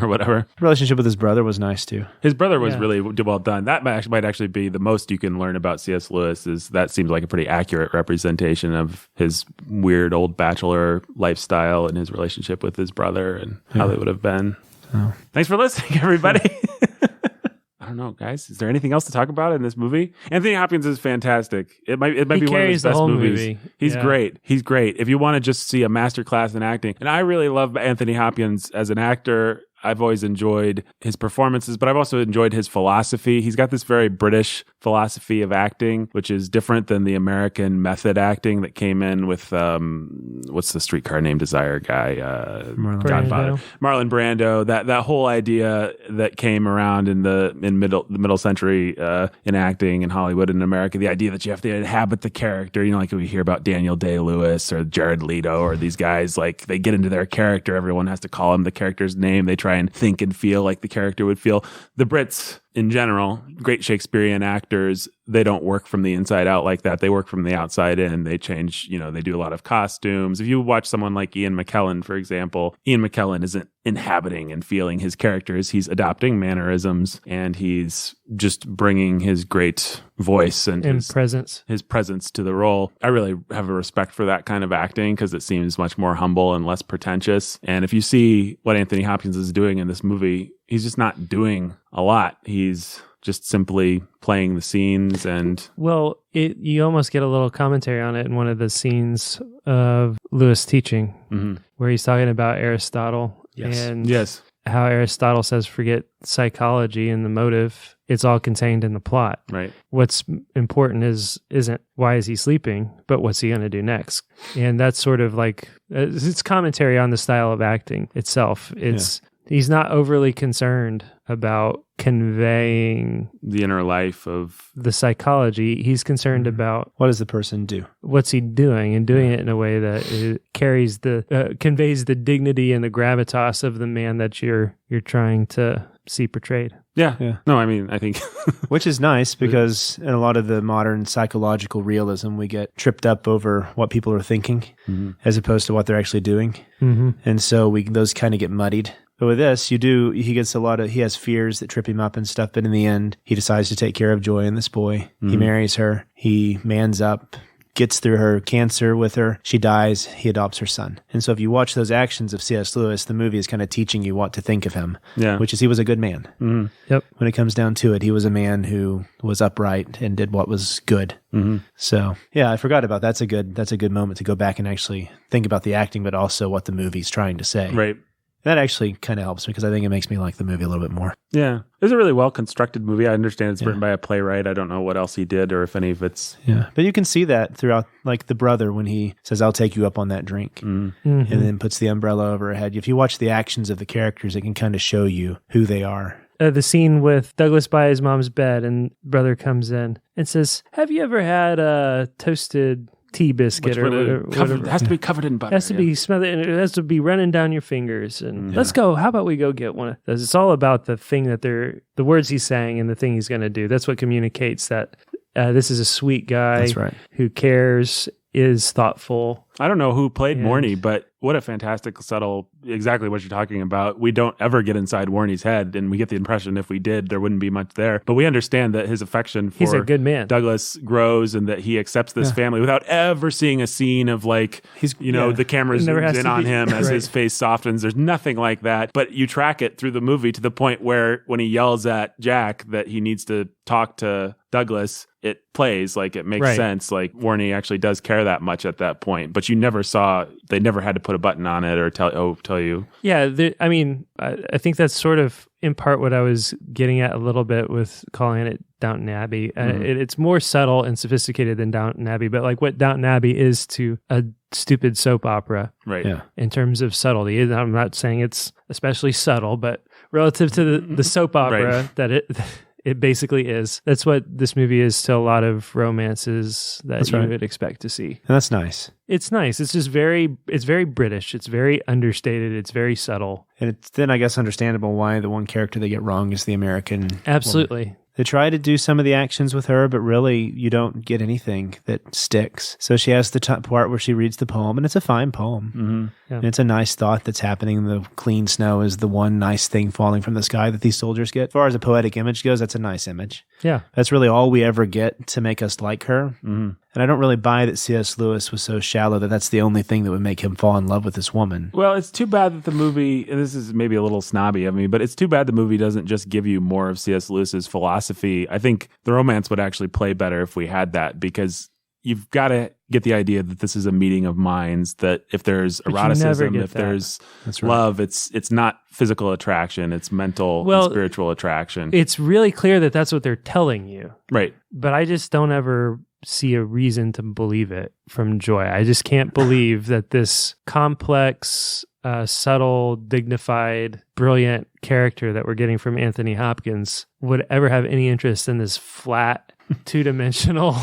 or whatever. The relationship with his brother was nice, too. His brother was really well done. That might actually be the most you can learn about C.S. Lewis, is that seems like a pretty accurate representation of his weird old bachelor lifestyle and his relationship with his brother and how they would have been. Oh. Thanks for listening, everybody. I don't know, guys. Is there anything else to talk about in this movie? Anthony Hopkins is fantastic. It might be one of his best movies. He's great. He's great. If you want to just see a masterclass in acting, and I really love Anthony Hopkins as an actor. I've always enjoyed his performances, but I've also enjoyed his philosophy. He's got this very British philosophy of acting, which is different than the American method acting that came in with, what's the Streetcar Named Desire guy? Godfather. Marlon Brando. That whole idea that came around in the middle century in acting in Hollywood and America, the idea that you have to inhabit the character, like we hear about Daniel Day-Lewis or Jared Leto or these guys, like they get into their character. Everyone has to call him the character's name. They try and think and feel like the character would feel. The Brits, in general, great Shakespearean actors, they don't work from the inside out like that. They work from the outside in. They change, they do a lot of costumes. If you watch someone like Ian McKellen, for example, Ian McKellen isn't inhabiting and feeling his characters. He's adopting mannerisms and he's just bringing his great voice and his presence to the role. I really have a respect for that kind of acting because it seems much more humble and less pretentious. And if you see what Anthony Hopkins is doing in this movie, he's just not doing a lot. He's just simply playing the scenes and... Well, you almost get a little commentary on it in one of the scenes of Lewis teaching, where he's talking about Aristotle. Yes. How Aristotle says, forget psychology and the motive. It's all contained in the plot. Right. What's important isn't why is he sleeping, but what's he going to do next? And that's sort of like, it's commentary on the style of acting itself. He's not overly concerned about conveying the inner life of the psychology. He's concerned about what does the person do? What's he doing, and doing it in a way that it carries conveys the dignity and the gravitas of the man that you're trying to see portrayed. Yeah. No, I mean, I think... Which is nice because in a lot of the modern psychological realism, we get tripped up over what people are thinking as opposed to what they're actually doing. And so those kind of get muddied. But with this, he has fears that trip him up and stuff, but in the end, he decides to take care of Joy and this boy. He marries her. He mans up, gets through her cancer with her. She dies. He adopts her son. And so if you watch those actions of C.S. Lewis, the movie is kind of teaching you what to think of him, which is he was a good man. Yep. When it comes down to it, he was a man who was upright and did what was good. So, I forgot about that. That's a good moment to go back and actually think about the acting, but also what the movie's trying to say. Right. That actually kind of helps me because I think it makes me like the movie a little bit more. Yeah. It's a really well-constructed movie. I understand it's written by a playwright. I don't know what else he did or if any of it's... Yeah. But you can see that throughout, like the brother when he says, I'll take you up on that drink, and then puts the umbrella over her head. If you watch the actions of the characters, it can kind of show you who they are. The scene with Douglas by his mom's bed and brother comes in and says, have you ever had a toasted... tea biscuit it has to be covered in butter. It has to be smothered and it has to be running down your fingers. And let's go. How about we go get one of those? It's all about the thing the words he's saying and the thing he's going to do. That's what communicates that this is a sweet guy who cares, is thoughtful. I don't know who played Morny, but what a fantastic, subtle, exactly what you're talking about. We don't ever get inside Warney's head, and we get the impression if we did, there wouldn't be much there. But we understand that his affection for He's a good man. Douglas grows and that he accepts this family without ever seeing a scene of like, the camera zooms in on him as his face softens. There's nothing like that. But you track it through the movie to the point where when he yells at Jack that he needs to talk to Douglas, it plays like it makes sense. Like Warney actually does care that much at that point, but you never saw, they never had to put a button on it or tell you. Yeah. I think that's sort of in part what I was getting at a little bit with calling it Downton Abbey. It's more subtle and sophisticated than Downton Abbey, but like what Downton Abbey is to a stupid soap opera, right? Yeah. In terms of subtlety. I'm not saying it's especially subtle, but relative to the soap opera that it basically is. That's what this movie is to a lot of romances that you would expect to see. And that's nice. It's nice. It's just it's very British. It's very understated. It's very subtle. And it's then, I guess, understandable why the one character they get wrong is the American Absolutely. woman. They try to do some of the actions with her, but really you don't get anything that sticks. So she has the part where she reads the poem, and it's a fine poem. And it's a nice thought that's happening. The clean snow is the one nice thing falling from the sky that these soldiers get. As far as a poetic image goes, that's a nice image. Yeah. That's really all we ever get to make us like her. And I don't really buy that C.S. Lewis was so shallow that that's the only thing that would make him fall in love with this woman. Well, it's too bad that the movie, and this is maybe a little snobby of me, but it's too bad the movie doesn't just give you more of C.S. Lewis's philosophy. I think the romance would actually play better if we had that, because you've got to get the idea that this is a meeting of minds, that if there's But you never eroticism, get if that. there's That's right. love, it's not physical attraction, it's mental and spiritual attraction. It's really clear that that's what they're telling you. Right. But I just don't ever see a reason to believe it from Joy. I just can't believe that this complex, subtle, dignified, brilliant character that we're getting from Anthony Hopkins would ever have any interest in this flat, two-dimensional,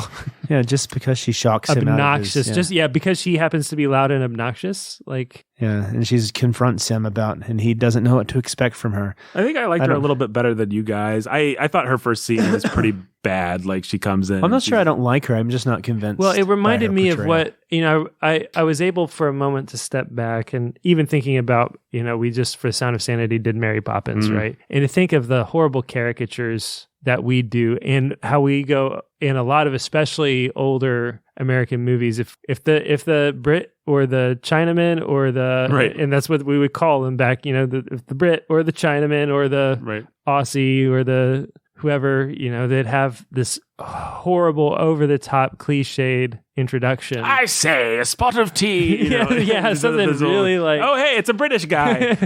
Yeah, just because she shocks him obnoxious. out of his, Because she happens to be loud and obnoxious. Like, yeah, and she confronts him and he doesn't know what to expect from her. I think I liked her a little bit better than you guys. I thought her first scene was pretty bad. Like she comes in. I'm not sure I don't like her. I'm just not convinced. well, it by reminded her me of portrayal. what, I was able for a moment to step back and even thinking about, we just for Sound of Sanity did Mary Poppins, right? And to think of the horrible caricatures that we do and how we go in a lot of especially older American movies. If the Brit or the Chinaman or the Right. and that's what we would call them back, if the Brit or the Chinaman or the Right. Aussie or the whoever, they'd have this horrible over the top cliched introduction. I say a spot of tea. Something really like, oh, hey, it's a British guy.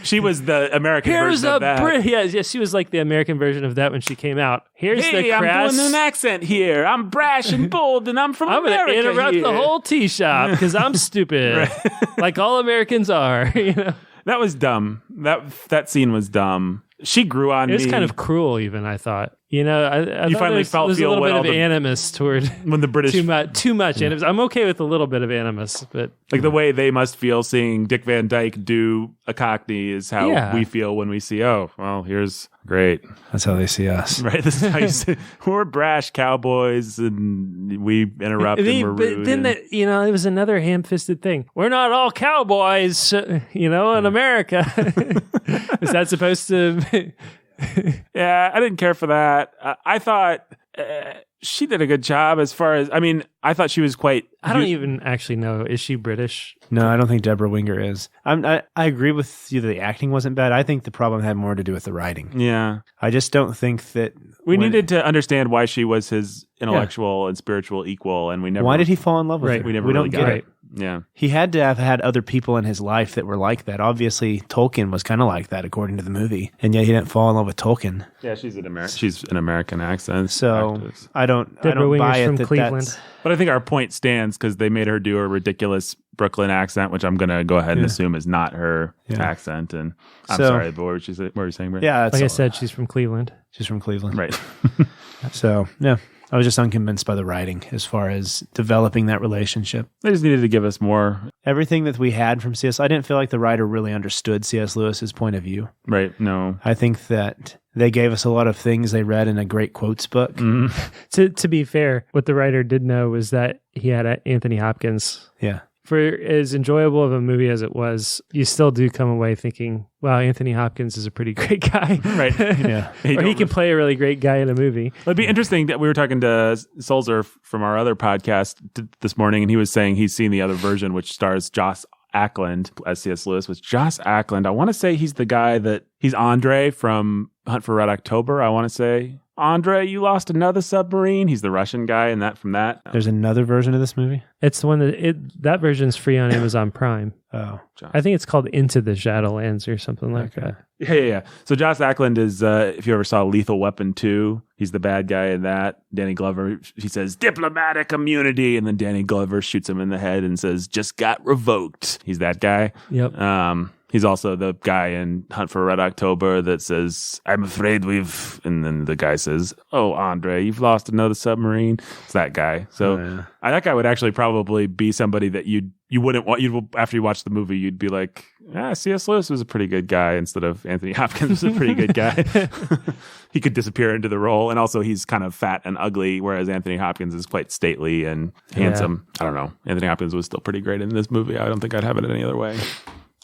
She was the American here's version a of that. Brit. Yeah, she was like the American version of that when she came out. Here's Hey, the crass. I'm doing an accent here. I'm brash and bold, and I'm from I'm going to America interrupt here. the whole tea shop because I'm stupid, like all Americans are. That was dumb. That scene was dumb. She grew on It was me kind of cruel, even. I thought. I You thought finally there was a feel little bit what of all the- animus toward when the British, too much animus. I'm okay with a little bit of animus, but like the way they must feel seeing Dick Van Dyke do a Cockney is how Yeah. we feel when we see. Oh, well, here's great. That's how they see us. Right, this is how you say, we're brash cowboys, and we interrupt and we're rude. But then it was another ham-fisted thing. We're not all cowboys, in America. Is that supposed to? Yeah, I didn't care for that. I thought she did a good job as far as, I thought she was quite. I don't even actually know. Is she British? No, I don't think Deborah Winger is. I agree with you that the acting wasn't bad. I think the problem had more to do with the writing. Yeah. I just don't think that We needed to understand why she was his intellectual and spiritual equal, and we never. Why did he fall in love with Right. her? We never we really don't got get it. Yeah. He had to have had other people in his life that were like that. Obviously, Tolkien was kind of like that, according to the movie, and yet he didn't fall in love with Tolkien. Yeah, she's an American accent. So actress. I don't Deborah Winger's buy it from that Cleveland. that's. But I think our point stands because they made her do a ridiculous Brooklyn accent, which I'm going to go ahead and assume is not her accent. And I'm So- sorry, but what were you saying, Brett? Yeah, that's Like I all. said, she's from Cleveland. She's from Cleveland. Right. So, yeah, I was just unconvinced by the writing as far as developing that relationship. They just needed to give us more. Everything that we had from C.S., I didn't feel like the writer really understood C.S. Lewis's point of view. Right. No. I think that they gave us a lot of things they read in a great quotes book. To be fair, what the writer did know was that he had Anthony Hopkins. Yeah. For as enjoyable of a movie as it was, you still do come away thinking, wow, Anthony Hopkins is a pretty great guy. Right. Yeah. Or he can play a really great guy in a movie. It'd be interesting that we were talking to Sulzer from our other podcast this morning, and he was saying he's seen the other version, which stars Joss Ackland as C.S. Lewis. Was Joss Ackland? I want to say he's the guy he's Andre from Hunt for Red October. I want to say, Andre, you lost another submarine. He's the Russian guy, and from that. There's another version of this movie? It's the one that version's free on Amazon Prime. Oh. I think it's called Into the Shadowlands or something like that. Yeah. So Joss Ackland is, if you ever saw Lethal Weapon 2, he's the bad guy in that. Danny Glover, he says, diplomatic immunity, and then Danny Glover shoots him in the head and says, just got revoked. He's that guy. Yep. He's also the guy in Hunt for Red October that says, I'm afraid and then the guy says, oh, Andre, you've lost another submarine. It's that guy. So that guy would actually probably be somebody that you wouldn't want, after you watch the movie, you'd be like, C.S. Lewis was a pretty good guy instead of Anthony Hopkins was a pretty good guy. He could disappear into the role. And also he's kind of fat and ugly, whereas Anthony Hopkins is quite stately and handsome. I don't know. Anthony Hopkins was still pretty great in this movie. I don't think I'd have it any other way.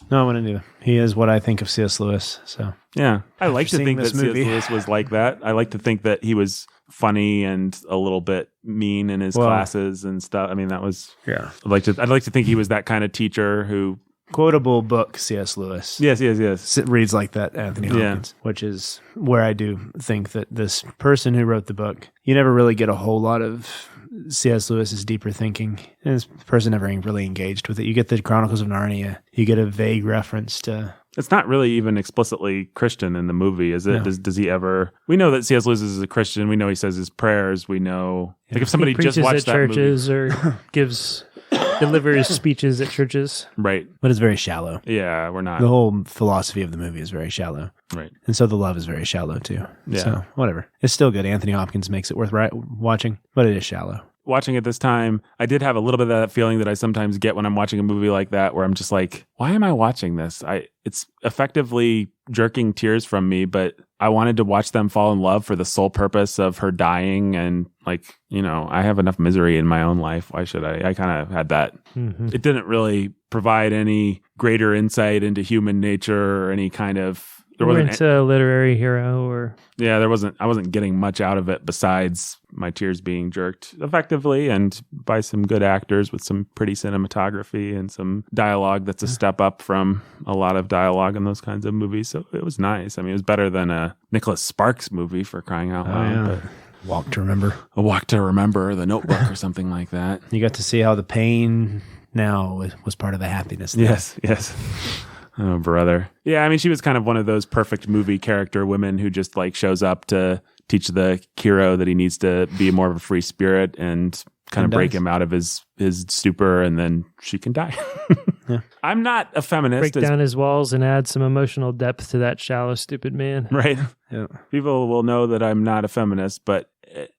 No, I wouldn't either. He is what I think of C.S. Lewis. So yeah, I like to seeing think that this C.S. movie. Lewis was like that. I like to think that he was funny and a little bit mean in his classes and stuff. I mean, that was I'd like to think he was that kind of teacher who quotable book C.S. Lewis. Yes. It reads like that, Anthony Hopkins, which is where I do think that this person who wrote the book, you never really get a whole lot of C.S. Lewis's deeper thinking. And this person never really engaged with it. You get the Chronicles of Narnia. You get a vague reference to... It's not really even explicitly Christian in the movie, is it? No. Does he ever... We know that C.S. Lewis is a Christian. We know he says his prayers. We know... Like if somebody He preaches just watched at that churches movie... or delivers speeches at churches. Right. But it's very shallow. Yeah, we're not... The whole philosophy of the movie is very shallow. Right. And so the love is very shallow too. Yeah. So whatever. It's still good. Anthony Hopkins makes it worth watching, but it is shallow. Watching it this time, I did have a little bit of that feeling that I sometimes get when I'm watching a movie like that, where I'm just like, why am I watching this? It's effectively jerking tears from me, but I wanted to watch them fall in love for the sole purpose of her dying. And like, I have enough misery in my own life. Why should I? I kind of had that. Mm-hmm. It didn't really provide any greater insight into human nature or any kind of... There wasn't a literary hero or... Yeah, I wasn't getting much out of it besides my tears being jerked effectively and by some good actors with some pretty cinematography and some dialogue that's a step up from a lot of dialogue in those kinds of movies. So it was nice. I mean, it was better than a Nicholas Sparks movie, for crying out loud. But Walk to Remember. A Walk to Remember, The Notebook or something like that. You got to see how the pain now was part of the happiness. Yes. Oh, brother. Yeah, I mean, she was kind of one of those perfect movie character women who just like shows up to teach the hero that he needs to be more of a free spirit and kind of break him out of his stupor, and then she can die. Yeah. I'm not a feminist. Break down his walls and add some emotional depth to that shallow, stupid man. Right? Yeah. People will know that I'm not a feminist, but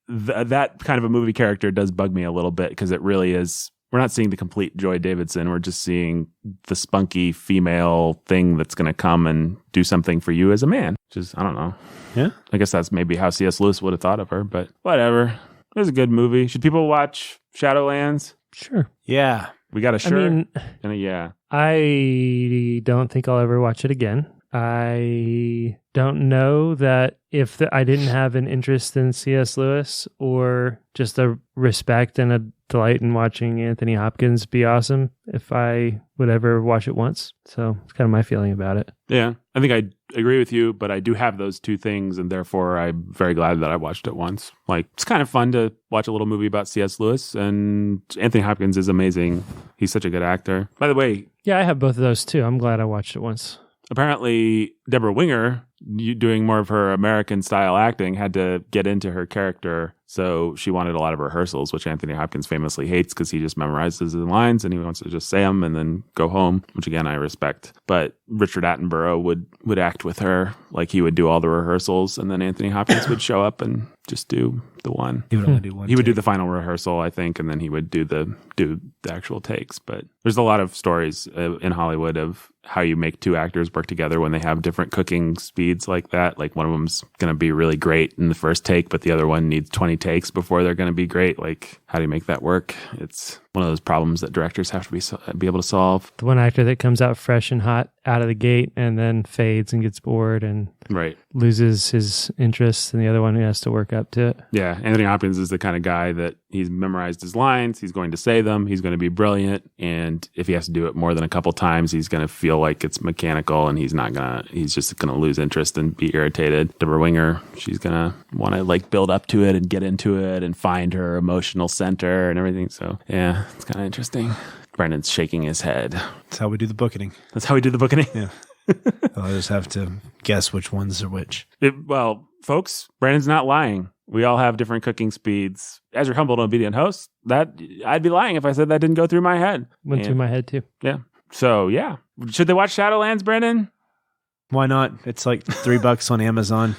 that kind of a movie character does bug me a little bit because it really is... We're not seeing the complete Joy Davidson. We're just seeing the spunky female thing that's going to come and do something for you as a man, which is, I don't know. Yeah. I guess that's maybe how C.S. Lewis would have thought of her, but whatever. It was a good movie. Should people watch Shadowlands? Sure. Yeah. We got a sure. I mean, and a yeah. I don't think I'll ever watch it again. I don't know that if I didn't have an interest in C.S. Lewis or just a respect and a delight in watching Anthony Hopkins be awesome, if I would ever watch it once. So it's kind of my feeling about it. Yeah, I think I agree with you, but I do have those two things, and therefore I'm very glad that I watched it once. Like, it's kind of fun to watch a little movie about C.S. Lewis, and Anthony Hopkins is amazing. He's such a good actor. By the way... Yeah, I have both of those too. I'm glad I watched it once. Apparently, Deborah Winger, doing more of her American-style acting, had to get into her character, so she wanted a lot of rehearsals, which Anthony Hopkins famously hates because he just memorizes his lines and he wants to just say them and then go home, which, again, I respect. But Richard Attenborough would act with her like he would do all the rehearsals, and then Anthony Hopkins would show up and just do the one. He would only do one. He would do the final rehearsal, I think, and then he would do the actual takes. But there's a lot of stories in Hollywood of how you make two actors work together when they have different cooking speeds like that. Like, one of them's going to be really great in the first take, but the other one needs 20 takes before they're going to be great. Like, how do you make that work? It's one of those problems that directors have to be able to solve. The one actor that comes out fresh and hot out of the gate and then fades and gets bored and loses his interest, and the other one who has to work up to it. Yeah, Anthony Hopkins is the kind of guy that he's memorized his lines, he's going to say them, he's going to be brilliant, and if he has to do it more than a couple times, he's going to feel like it's mechanical, and he's just going to lose interest and be irritated. Deborah Winger, she's going to want to like build up to it and get into it and find her emotional center and everything. So yeah, it's kind of interesting. Brandon's shaking his head. That's how we do the bookening. That's how we do the bookening? Yeah. I'll just have to guess which ones are which. Well, folks, Brandon's not lying. We all have different cooking speeds. As your humble and obedient host, that I'd be lying if I said that didn't go through my head. Went through my head too. Yeah. So yeah, should they watch Shadowlands, Brandon? Why not? It's like $3 on Amazon.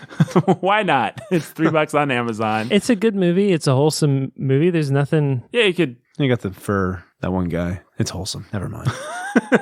Why not? It's $3 on Amazon. It's a good movie. It's a wholesome movie. There's nothing. Yeah, you could. You got the fur, that one guy. It's wholesome. Never mind.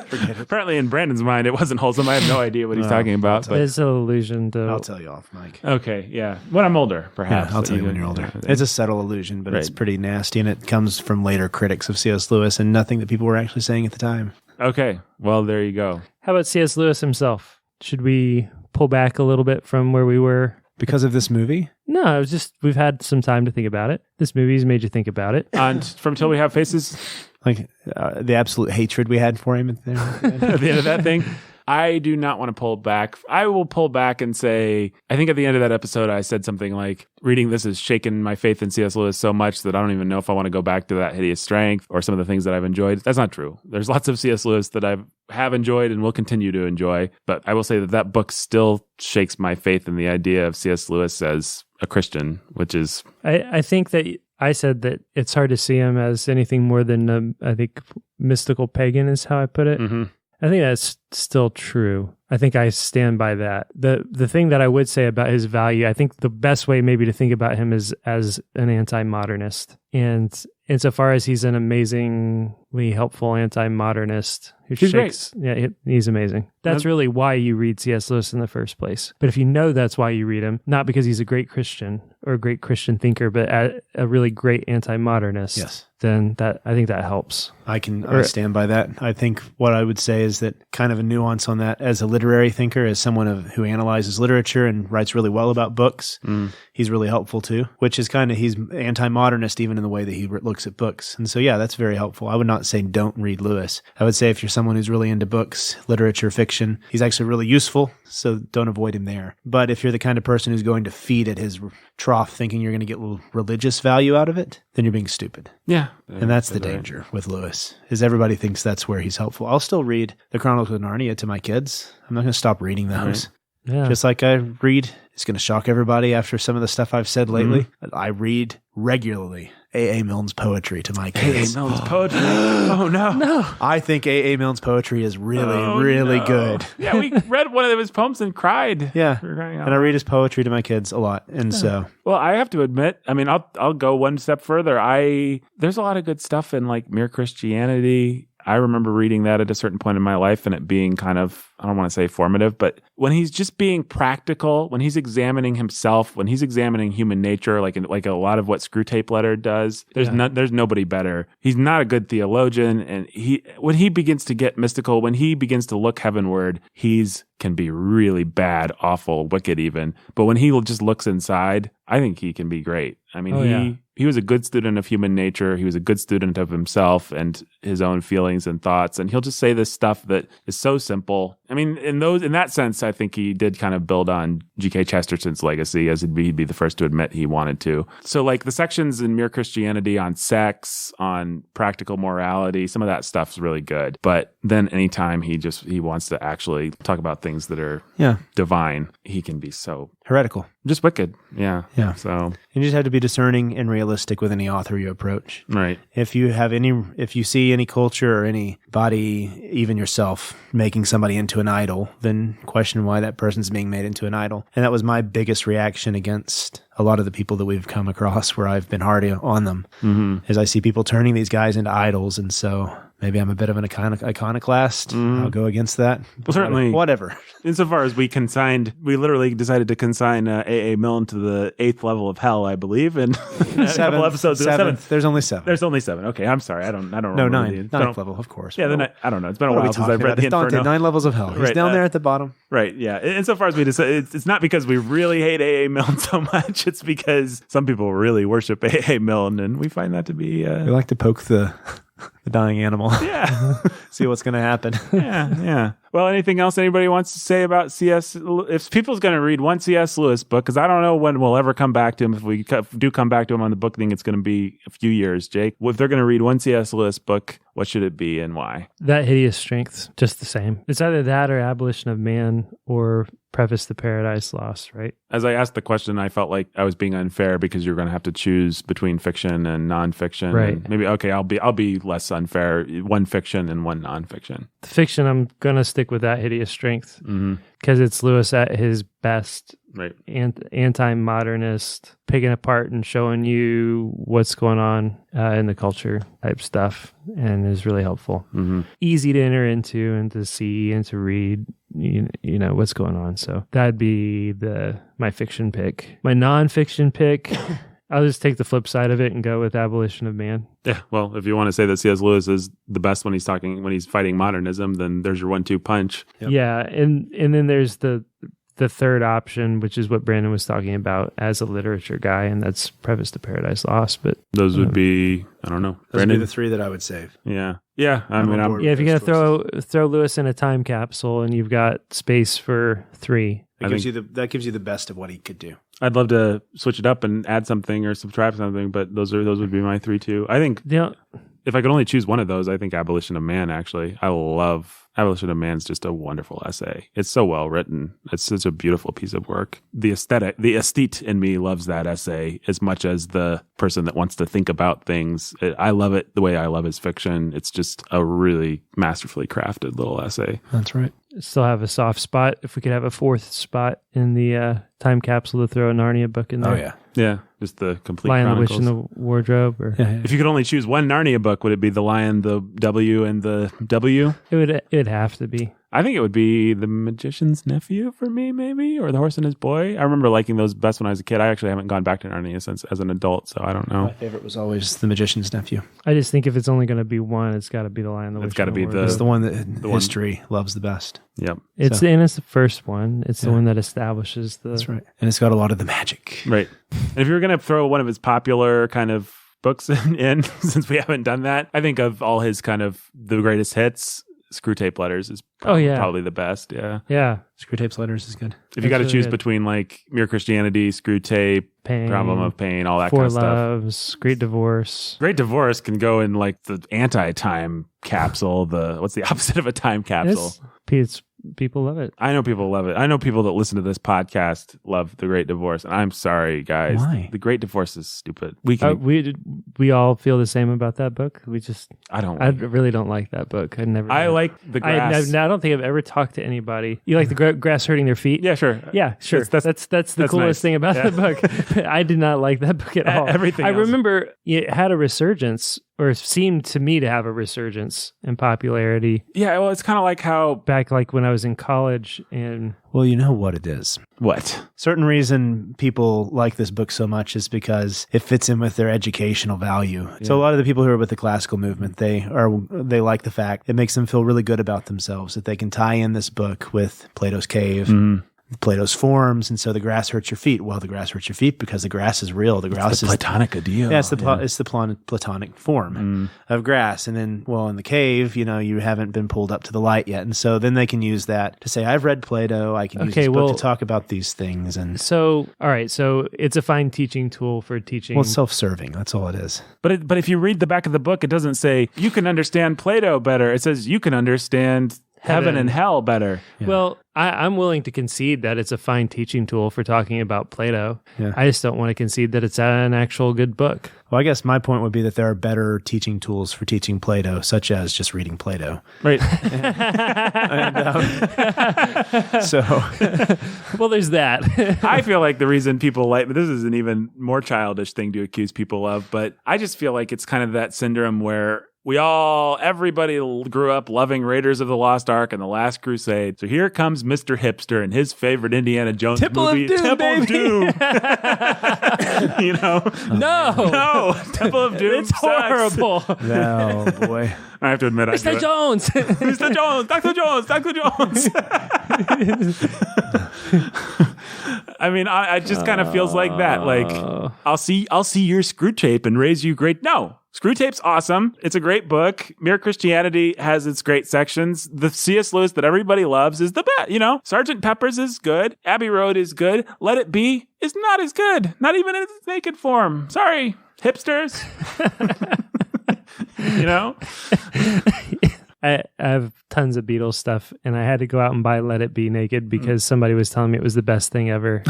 Forget it. Apparently, in Brandon's mind, it wasn't wholesome. I have no idea what he's talking about. But it's an illusion to. I'll tell you off, Mike. Okay, yeah. When I'm older, perhaps. Yeah, I'll tell you when you're older. It's a subtle illusion, but it's pretty nasty, and it comes from later critics of C.S. Lewis and nothing that people were actually saying at the time. Okay, well, there you go. How about C.S. Lewis himself? Should we pull back a little bit from where we were? Because of this movie? No, it was just we've had some time to think about it. This movie's made you think about it. And from Till We Have Faces? Like the absolute hatred we had for him at the at the end of that thing? I do not want to pull back. I will pull back and say, I think at the end of that episode, I said something like, reading this has shaken my faith in C.S. Lewis so much that I don't even know if I want to go back to that hideous strength or some of the things that I've enjoyed. That's not true. There's lots of C.S. Lewis that I have enjoyed and will continue to enjoy. But I will say that book still shakes my faith in the idea of C.S. Lewis as a Christian, which is... I think that I said that it's hard to see him as anything more than, I think, mystical pagan is how I put it. Mm-hmm. I think that's still true. I think I stand by that. The thing that I would say about his value, I think the best way maybe to think about him is as an anti-modernist. And insofar as he's an amazingly helpful anti-modernist who He's shakes... Great. Yeah, he's amazing. That's really why you read C.S. Lewis in the first place. But if you know that's why you read him, not because he's a great Christian or a great Christian thinker, but a really great anti-modernist, yes, then I think that helps. I stand by that. I think what I would say is that kind of a nuance on that as a literary thinker, as someone who analyzes literature and writes really well about books, he's really helpful too, which is he's anti-modernist even in the way that he looks at books. And so, yeah, that's very helpful. I would not say don't read Lewis. I would say if you're someone who's really into books, literature, fiction, he's actually really useful, so don't avoid him there. But if you're the kind of person who's going to feed at his trough thinking you're going to get religious value out of it, then you're being stupid. Yeah. And that's the danger with Lewis, is everybody thinks that's where he's helpful. I'll still read the Chronicles of Narnia to my kids. I'm not going to stop reading those. Right. Yeah. Just like I read, it's going to shock everybody after some of the stuff I've said lately. I read regularly A.A. Milne's poetry to my kids. A.A. Milne's poetry? Oh, no. I think A.A. Milne's poetry is really good. Yeah, we read one of his poems and cried. Yeah, and I read his poetry to my kids a lot. And so... Well, I have to admit, I mean, I'll go one step further. There's a lot of good stuff in like Mere Christianity. I remember reading that at a certain point in my life and it being kind of, I don't want to say formative, but when he's just being practical, when he's examining himself, when he's examining human nature, like a lot of what Screwtape Letter does, there's nobody better. He's not a good theologian. And when he begins to get mystical, when he begins to look heavenward, can be really bad, awful, wicked even. But when he just looks inside, I think he can be great. I mean, he was a good student of human nature. He was a good student of himself and his own feelings and thoughts. And he'll just say this stuff that is so simple. I mean, in that sense, I think he did kind of build on G.K. Chesterton's legacy, as he'd be the first to admit he wanted to. So like the sections in Mere Christianity on sex, on practical morality, some of that stuff's really good. But then anytime he wants to actually talk about things that are divine, he can be so heretical. Just wicked. Yeah. Yeah. So you just have to be discerning and realistic with any author you approach. Right. If you see any culture or anybody, even yourself, making somebody into an idol, then question why that person's being made into an idol. And that was my biggest reaction against a lot of the people that we've come across where I've been hard on them, is I see people turning these guys into idols. And so maybe I'm a bit of an iconoclast. I'll go against that. Well, certainly. Whatever. Insofar as we literally decided to consign A.A. Milne to the 8th level of hell, I believe. And a couple episodes. Seventh. There's only 7. There's only 7. Okay, I'm sorry. I don't remember. No, 9. 9th level, of course. Yeah, then I don't know. It's been a while since I've read the Inferno. 9 levels of hell. He's down there at the bottom. Right, yeah. Insofar as we decided, it's not because we really hate A.A. Milne so much. It's because some people really worship A.A. Milne, and we find that to be... We like to poke the dying animal. Yeah. See what's going to happen. Yeah. Well, anything else anybody wants to say about C.S.? If people's going to read one C.S. Lewis book, because I don't know when we'll ever come back to him. If we do come back to him on the book thing, it's going to be a few years, Jake. If they're going to read one C.S. Lewis book, what should it be and why? That Hideous Strength, just the same. It's either that or Abolition of Man or Preface to Paradise Lost, right? As I asked the question, I felt like I was being unfair because you're going to have to choose between fiction and nonfiction. Right. And maybe, okay, I'll be less unfair. One fiction and one nonfiction. The fiction, I'm going to stick with That Hideous Strength because it's Lewis at his best. Right. Anti-modernist, picking apart and showing you what's going on in the culture type stuff, and is really helpful. Easy to enter into and to see and to read, you know what's going on. So that'd be my fiction pick. My nonfiction pick, I'll just take the flip side of it and go with Abolition of Man. Yeah, well, if you want to say that C.S. Lewis is the best when he's fighting modernism, then there's your 1-2 punch. Yep. Yeah, and then there's the the third option, which is what Brandon was talking about as a literature guy, and that's Preface to Paradise Lost. But Those would be, I don't know. Those would be Brandon? the three that I would save. Yeah. Yeah. I'm on board. yeah, if you're Those gonna throw Lewis in a time capsule and you've got space for 3, That gives you the best of what he could do. I'd love to switch it up and add something or subtract something, but those would be my 3 too. I think if I could only choose one of those, I think Abolition of Man, actually. I love Abolition of Man's just a wonderful essay. It's so well written. It's such a beautiful piece of work. The aesthete in me loves that essay as much as the person that wants to think about things. I love it the way I love his fiction. It's just a really masterfully crafted little essay. That's right. Still have a soft spot. If we could have a fourth spot in the time capsule to throw a Narnia book in there. Oh, yeah. Yeah, just the complete Lion, the Chronicles. Witch, and the Wardrobe. Or If you could only choose one Narnia book, would it be The Lion, the W, and the W? It'd have to be. I think it would be The Magician's Nephew for me, maybe, or The Horse and His Boy. I remember liking those best when I was a kid. I actually haven't gone back to Narnia since as an adult, so I don't know. My favorite was always The Magician's Nephew. I just think if it's only going to be one, it's got to be The Lion, the Witch. It's gotta and the be Wardrobe. It's the one that history loves the best. Yep. And it's the first one. It's the one that establishes the. That's right. And it's got a lot of the magic. Right. And if you were going to throw one of his popular kind of books in, since we haven't done that, I think of all his kind of the greatest hits, Screwtape Letters is probably the best. Yeah. Yeah. Screwtape's Letters is good. If you got to really choose good. between like Mere Christianity, Screwtape, Pain, Problem of Pain, all that Four kind of stuff. Loves, Great Divorce. Great Divorce can go in like the anti-time capsule. What's the opposite of a time capsule? People love it. I know people love it. I know people that listen to this podcast love The Great Divorce. And I'm sorry, guys. Why? The Great Divorce is stupid. We all feel the same about that book. I really don't like that book. I like the grass. I don't think I've ever talked to anybody. You like the grass hurting their feet? Yeah, sure. Yeah, sure. That's the coolest nice. thing about the book. I did not like that book at all. Everything I else. remember it had a resurgence, or seemed to me to have a resurgence in popularity Yeah, well, it's kind of like how... back like when I was in college. And Well, you know what it is. What? Certain reason people like this book so much is because it fits in with their educational value. Yeah. So a lot of the people who are with the classical movement, they like the fact it makes them feel really good about themselves that they can tie in this book with Plato's Cave, Plato's Forms, and so the grass hurts your feet. Well, the grass hurts your feet because the grass is real. The grass is Platonic ideal. Yeah, it's the platonic form of grass. And then, well, in the cave, you haven't been pulled up to the light yet. And so then they can use that to say, I've read Plato. I can use this book to talk about these things. And so, all right, so it's a fine teaching tool for teaching. Well, it's self-serving. That's all it is. But if you read the back of the book, it doesn't say, you can understand Plato better. It says, you can understand heaven and hell better. Yeah. Well, I'm willing to concede that it's a fine teaching tool for talking about Plato. Yeah. I just don't want to concede that it's an actual good book. Well, I guess my point would be that there are better teaching tools for teaching Plato, such as just reading Plato. Right. So, Well, there's that. I feel like the reason people like this is an even more childish thing to accuse people of, but I just feel like it's kind of that syndrome where everybody grew up loving Raiders of the Lost Ark and The Last Crusade. So here comes Mr. Hipster and his favorite Indiana Jones movie, Temple of Doom. No, Temple of Doom. It's horrible. no, boy. I have to admit, Mr. Jones. Mr. Jones, Dr. Jones, Dr. Jones. I mean, I just kind of feels like that. Like, I'll see your Screwtape and raise you great. No. Screwtape's awesome. It's a great book. Mere Christianity has its great sections. The C.S. Lewis that everybody loves is the best. Sgt. Pepper's is good. Abbey Road is good. Let It Be is not as good. Not even in its naked form. Sorry, hipsters. I have tons of Beatles stuff, and I had to go out and buy Let It Be naked because somebody was telling me it was the best thing ever.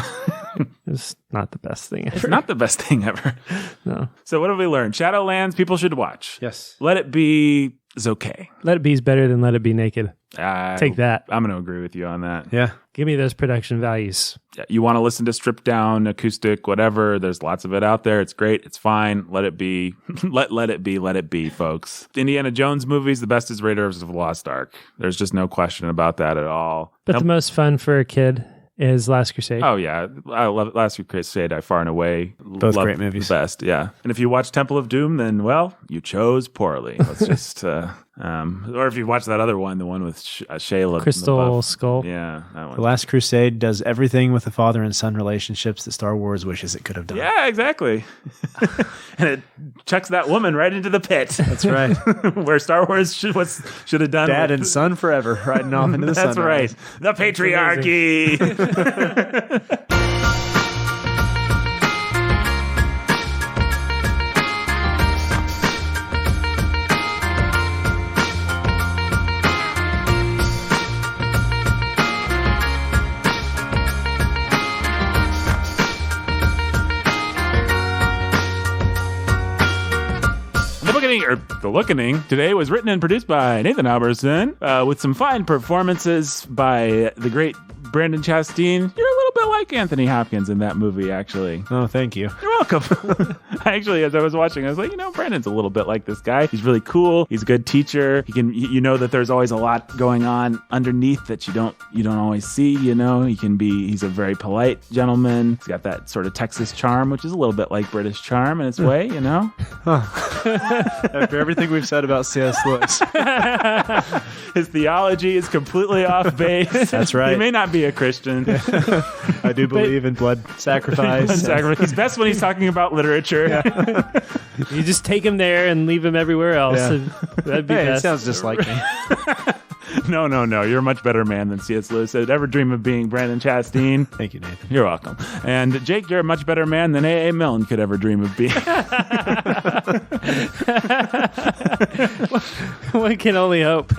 It's not the best thing ever. It's not the best thing ever. No. So what have we learned? Shadowlands, people should watch. Yes. Let It Be is okay. Let It Be is better than Let It Be naked. Take that. I'm going to agree with you on that. Yeah. Give me those production values. Yeah, you want to listen to stripped down, acoustic, whatever. There's lots of it out there. It's great. It's fine. Let it be. let it be, folks. The Indiana Jones movies, the best is Raiders of the Lost Ark. There's just no question about that at all. But the most fun for a kid is Last Crusade. Oh, yeah. I love Last Crusade. I far and away both love great movies. The best, yeah. And if you watch Temple of Doom, then, well, you chose poorly. Let's just... Or if you watch that other one, the one with Shayla. Crystal Skull. Yeah, that The one. Last Crusade does everything with the father and son relationships that Star Wars wishes it could have done. Yeah, exactly. And it chucks that woman right into the pit. That's right. Where Star Wars should have done. Dad with- and son forever, riding off into the That's sunrise. right. The patriarchy. The Lookening today was written and produced by Nathan Alberson, with some fine performances by the great Brandon Chastain. You're a little bit like Anthony Hopkins in that movie, actually. Oh, thank you. You're welcome. Actually, as I was watching, I was like, Brandon's a little bit like this guy. He's really cool. He's a good teacher. You know that there's always a lot going on underneath that you don't always see. He's a very polite gentleman. He's got that sort of Texas charm, which is a little bit like British charm in its way. After everything we've said about C.S. Lewis. His theology is completely off base. That's right. He may not be a Christian. I do believe in blood sacrifice. He's best when he's talking about literature. Yeah. You just take him there and leave him everywhere else. Yeah. That'd be Hey, it best. sounds just like me. No. You're a much better man than C.S. Lewis. I'd ever dream of being Brandon Chastain. Thank you, Nathan. You're welcome. And Jake, you're a much better man than A.A. Milne could ever dream of being. One can only hope.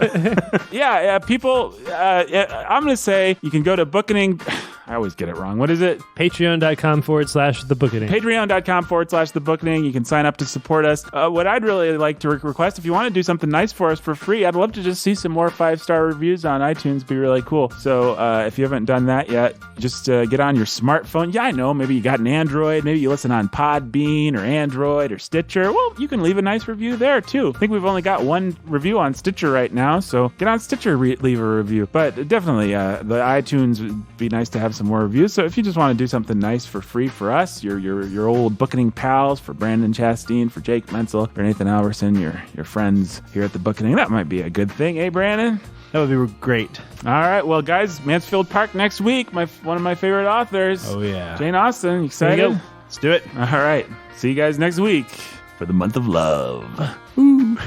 Yeah, people, I'm going to say you can go to Bookening. I always get it wrong. What is it? Patreon.com/thebookening. Patreon.com/thebookening. You can sign up to support us. What I'd really like to request, if you want to do something nice for us for free, I'd love to just see some more 5-star reviews on iTunes. Be really cool. So if you haven't done that yet, just get on your smartphone. Yeah, I know. Maybe you got an Android. Maybe you listen on Podbean or Android or Stitcher. Well, you can leave a nice review there too. I think we've only got one review on Stitcher right now, so get on Stitcher, leave a review. But definitely, the iTunes would be nice to have some more reviews. So if you just want to do something nice for free for us, your old Bookening pals, for Brandon Chastain, for Jake Menzel, for Nathan Alberson, your friends here at the Bookening, that might be a good thing, eh, Brandon? That would be great. All right, well, guys, Mansfield Park next week. One of my favorite authors. Oh, yeah. Jane Austen. You excited? There you go. Let's do it. All right. See you guys next week for the month of love. Ooh.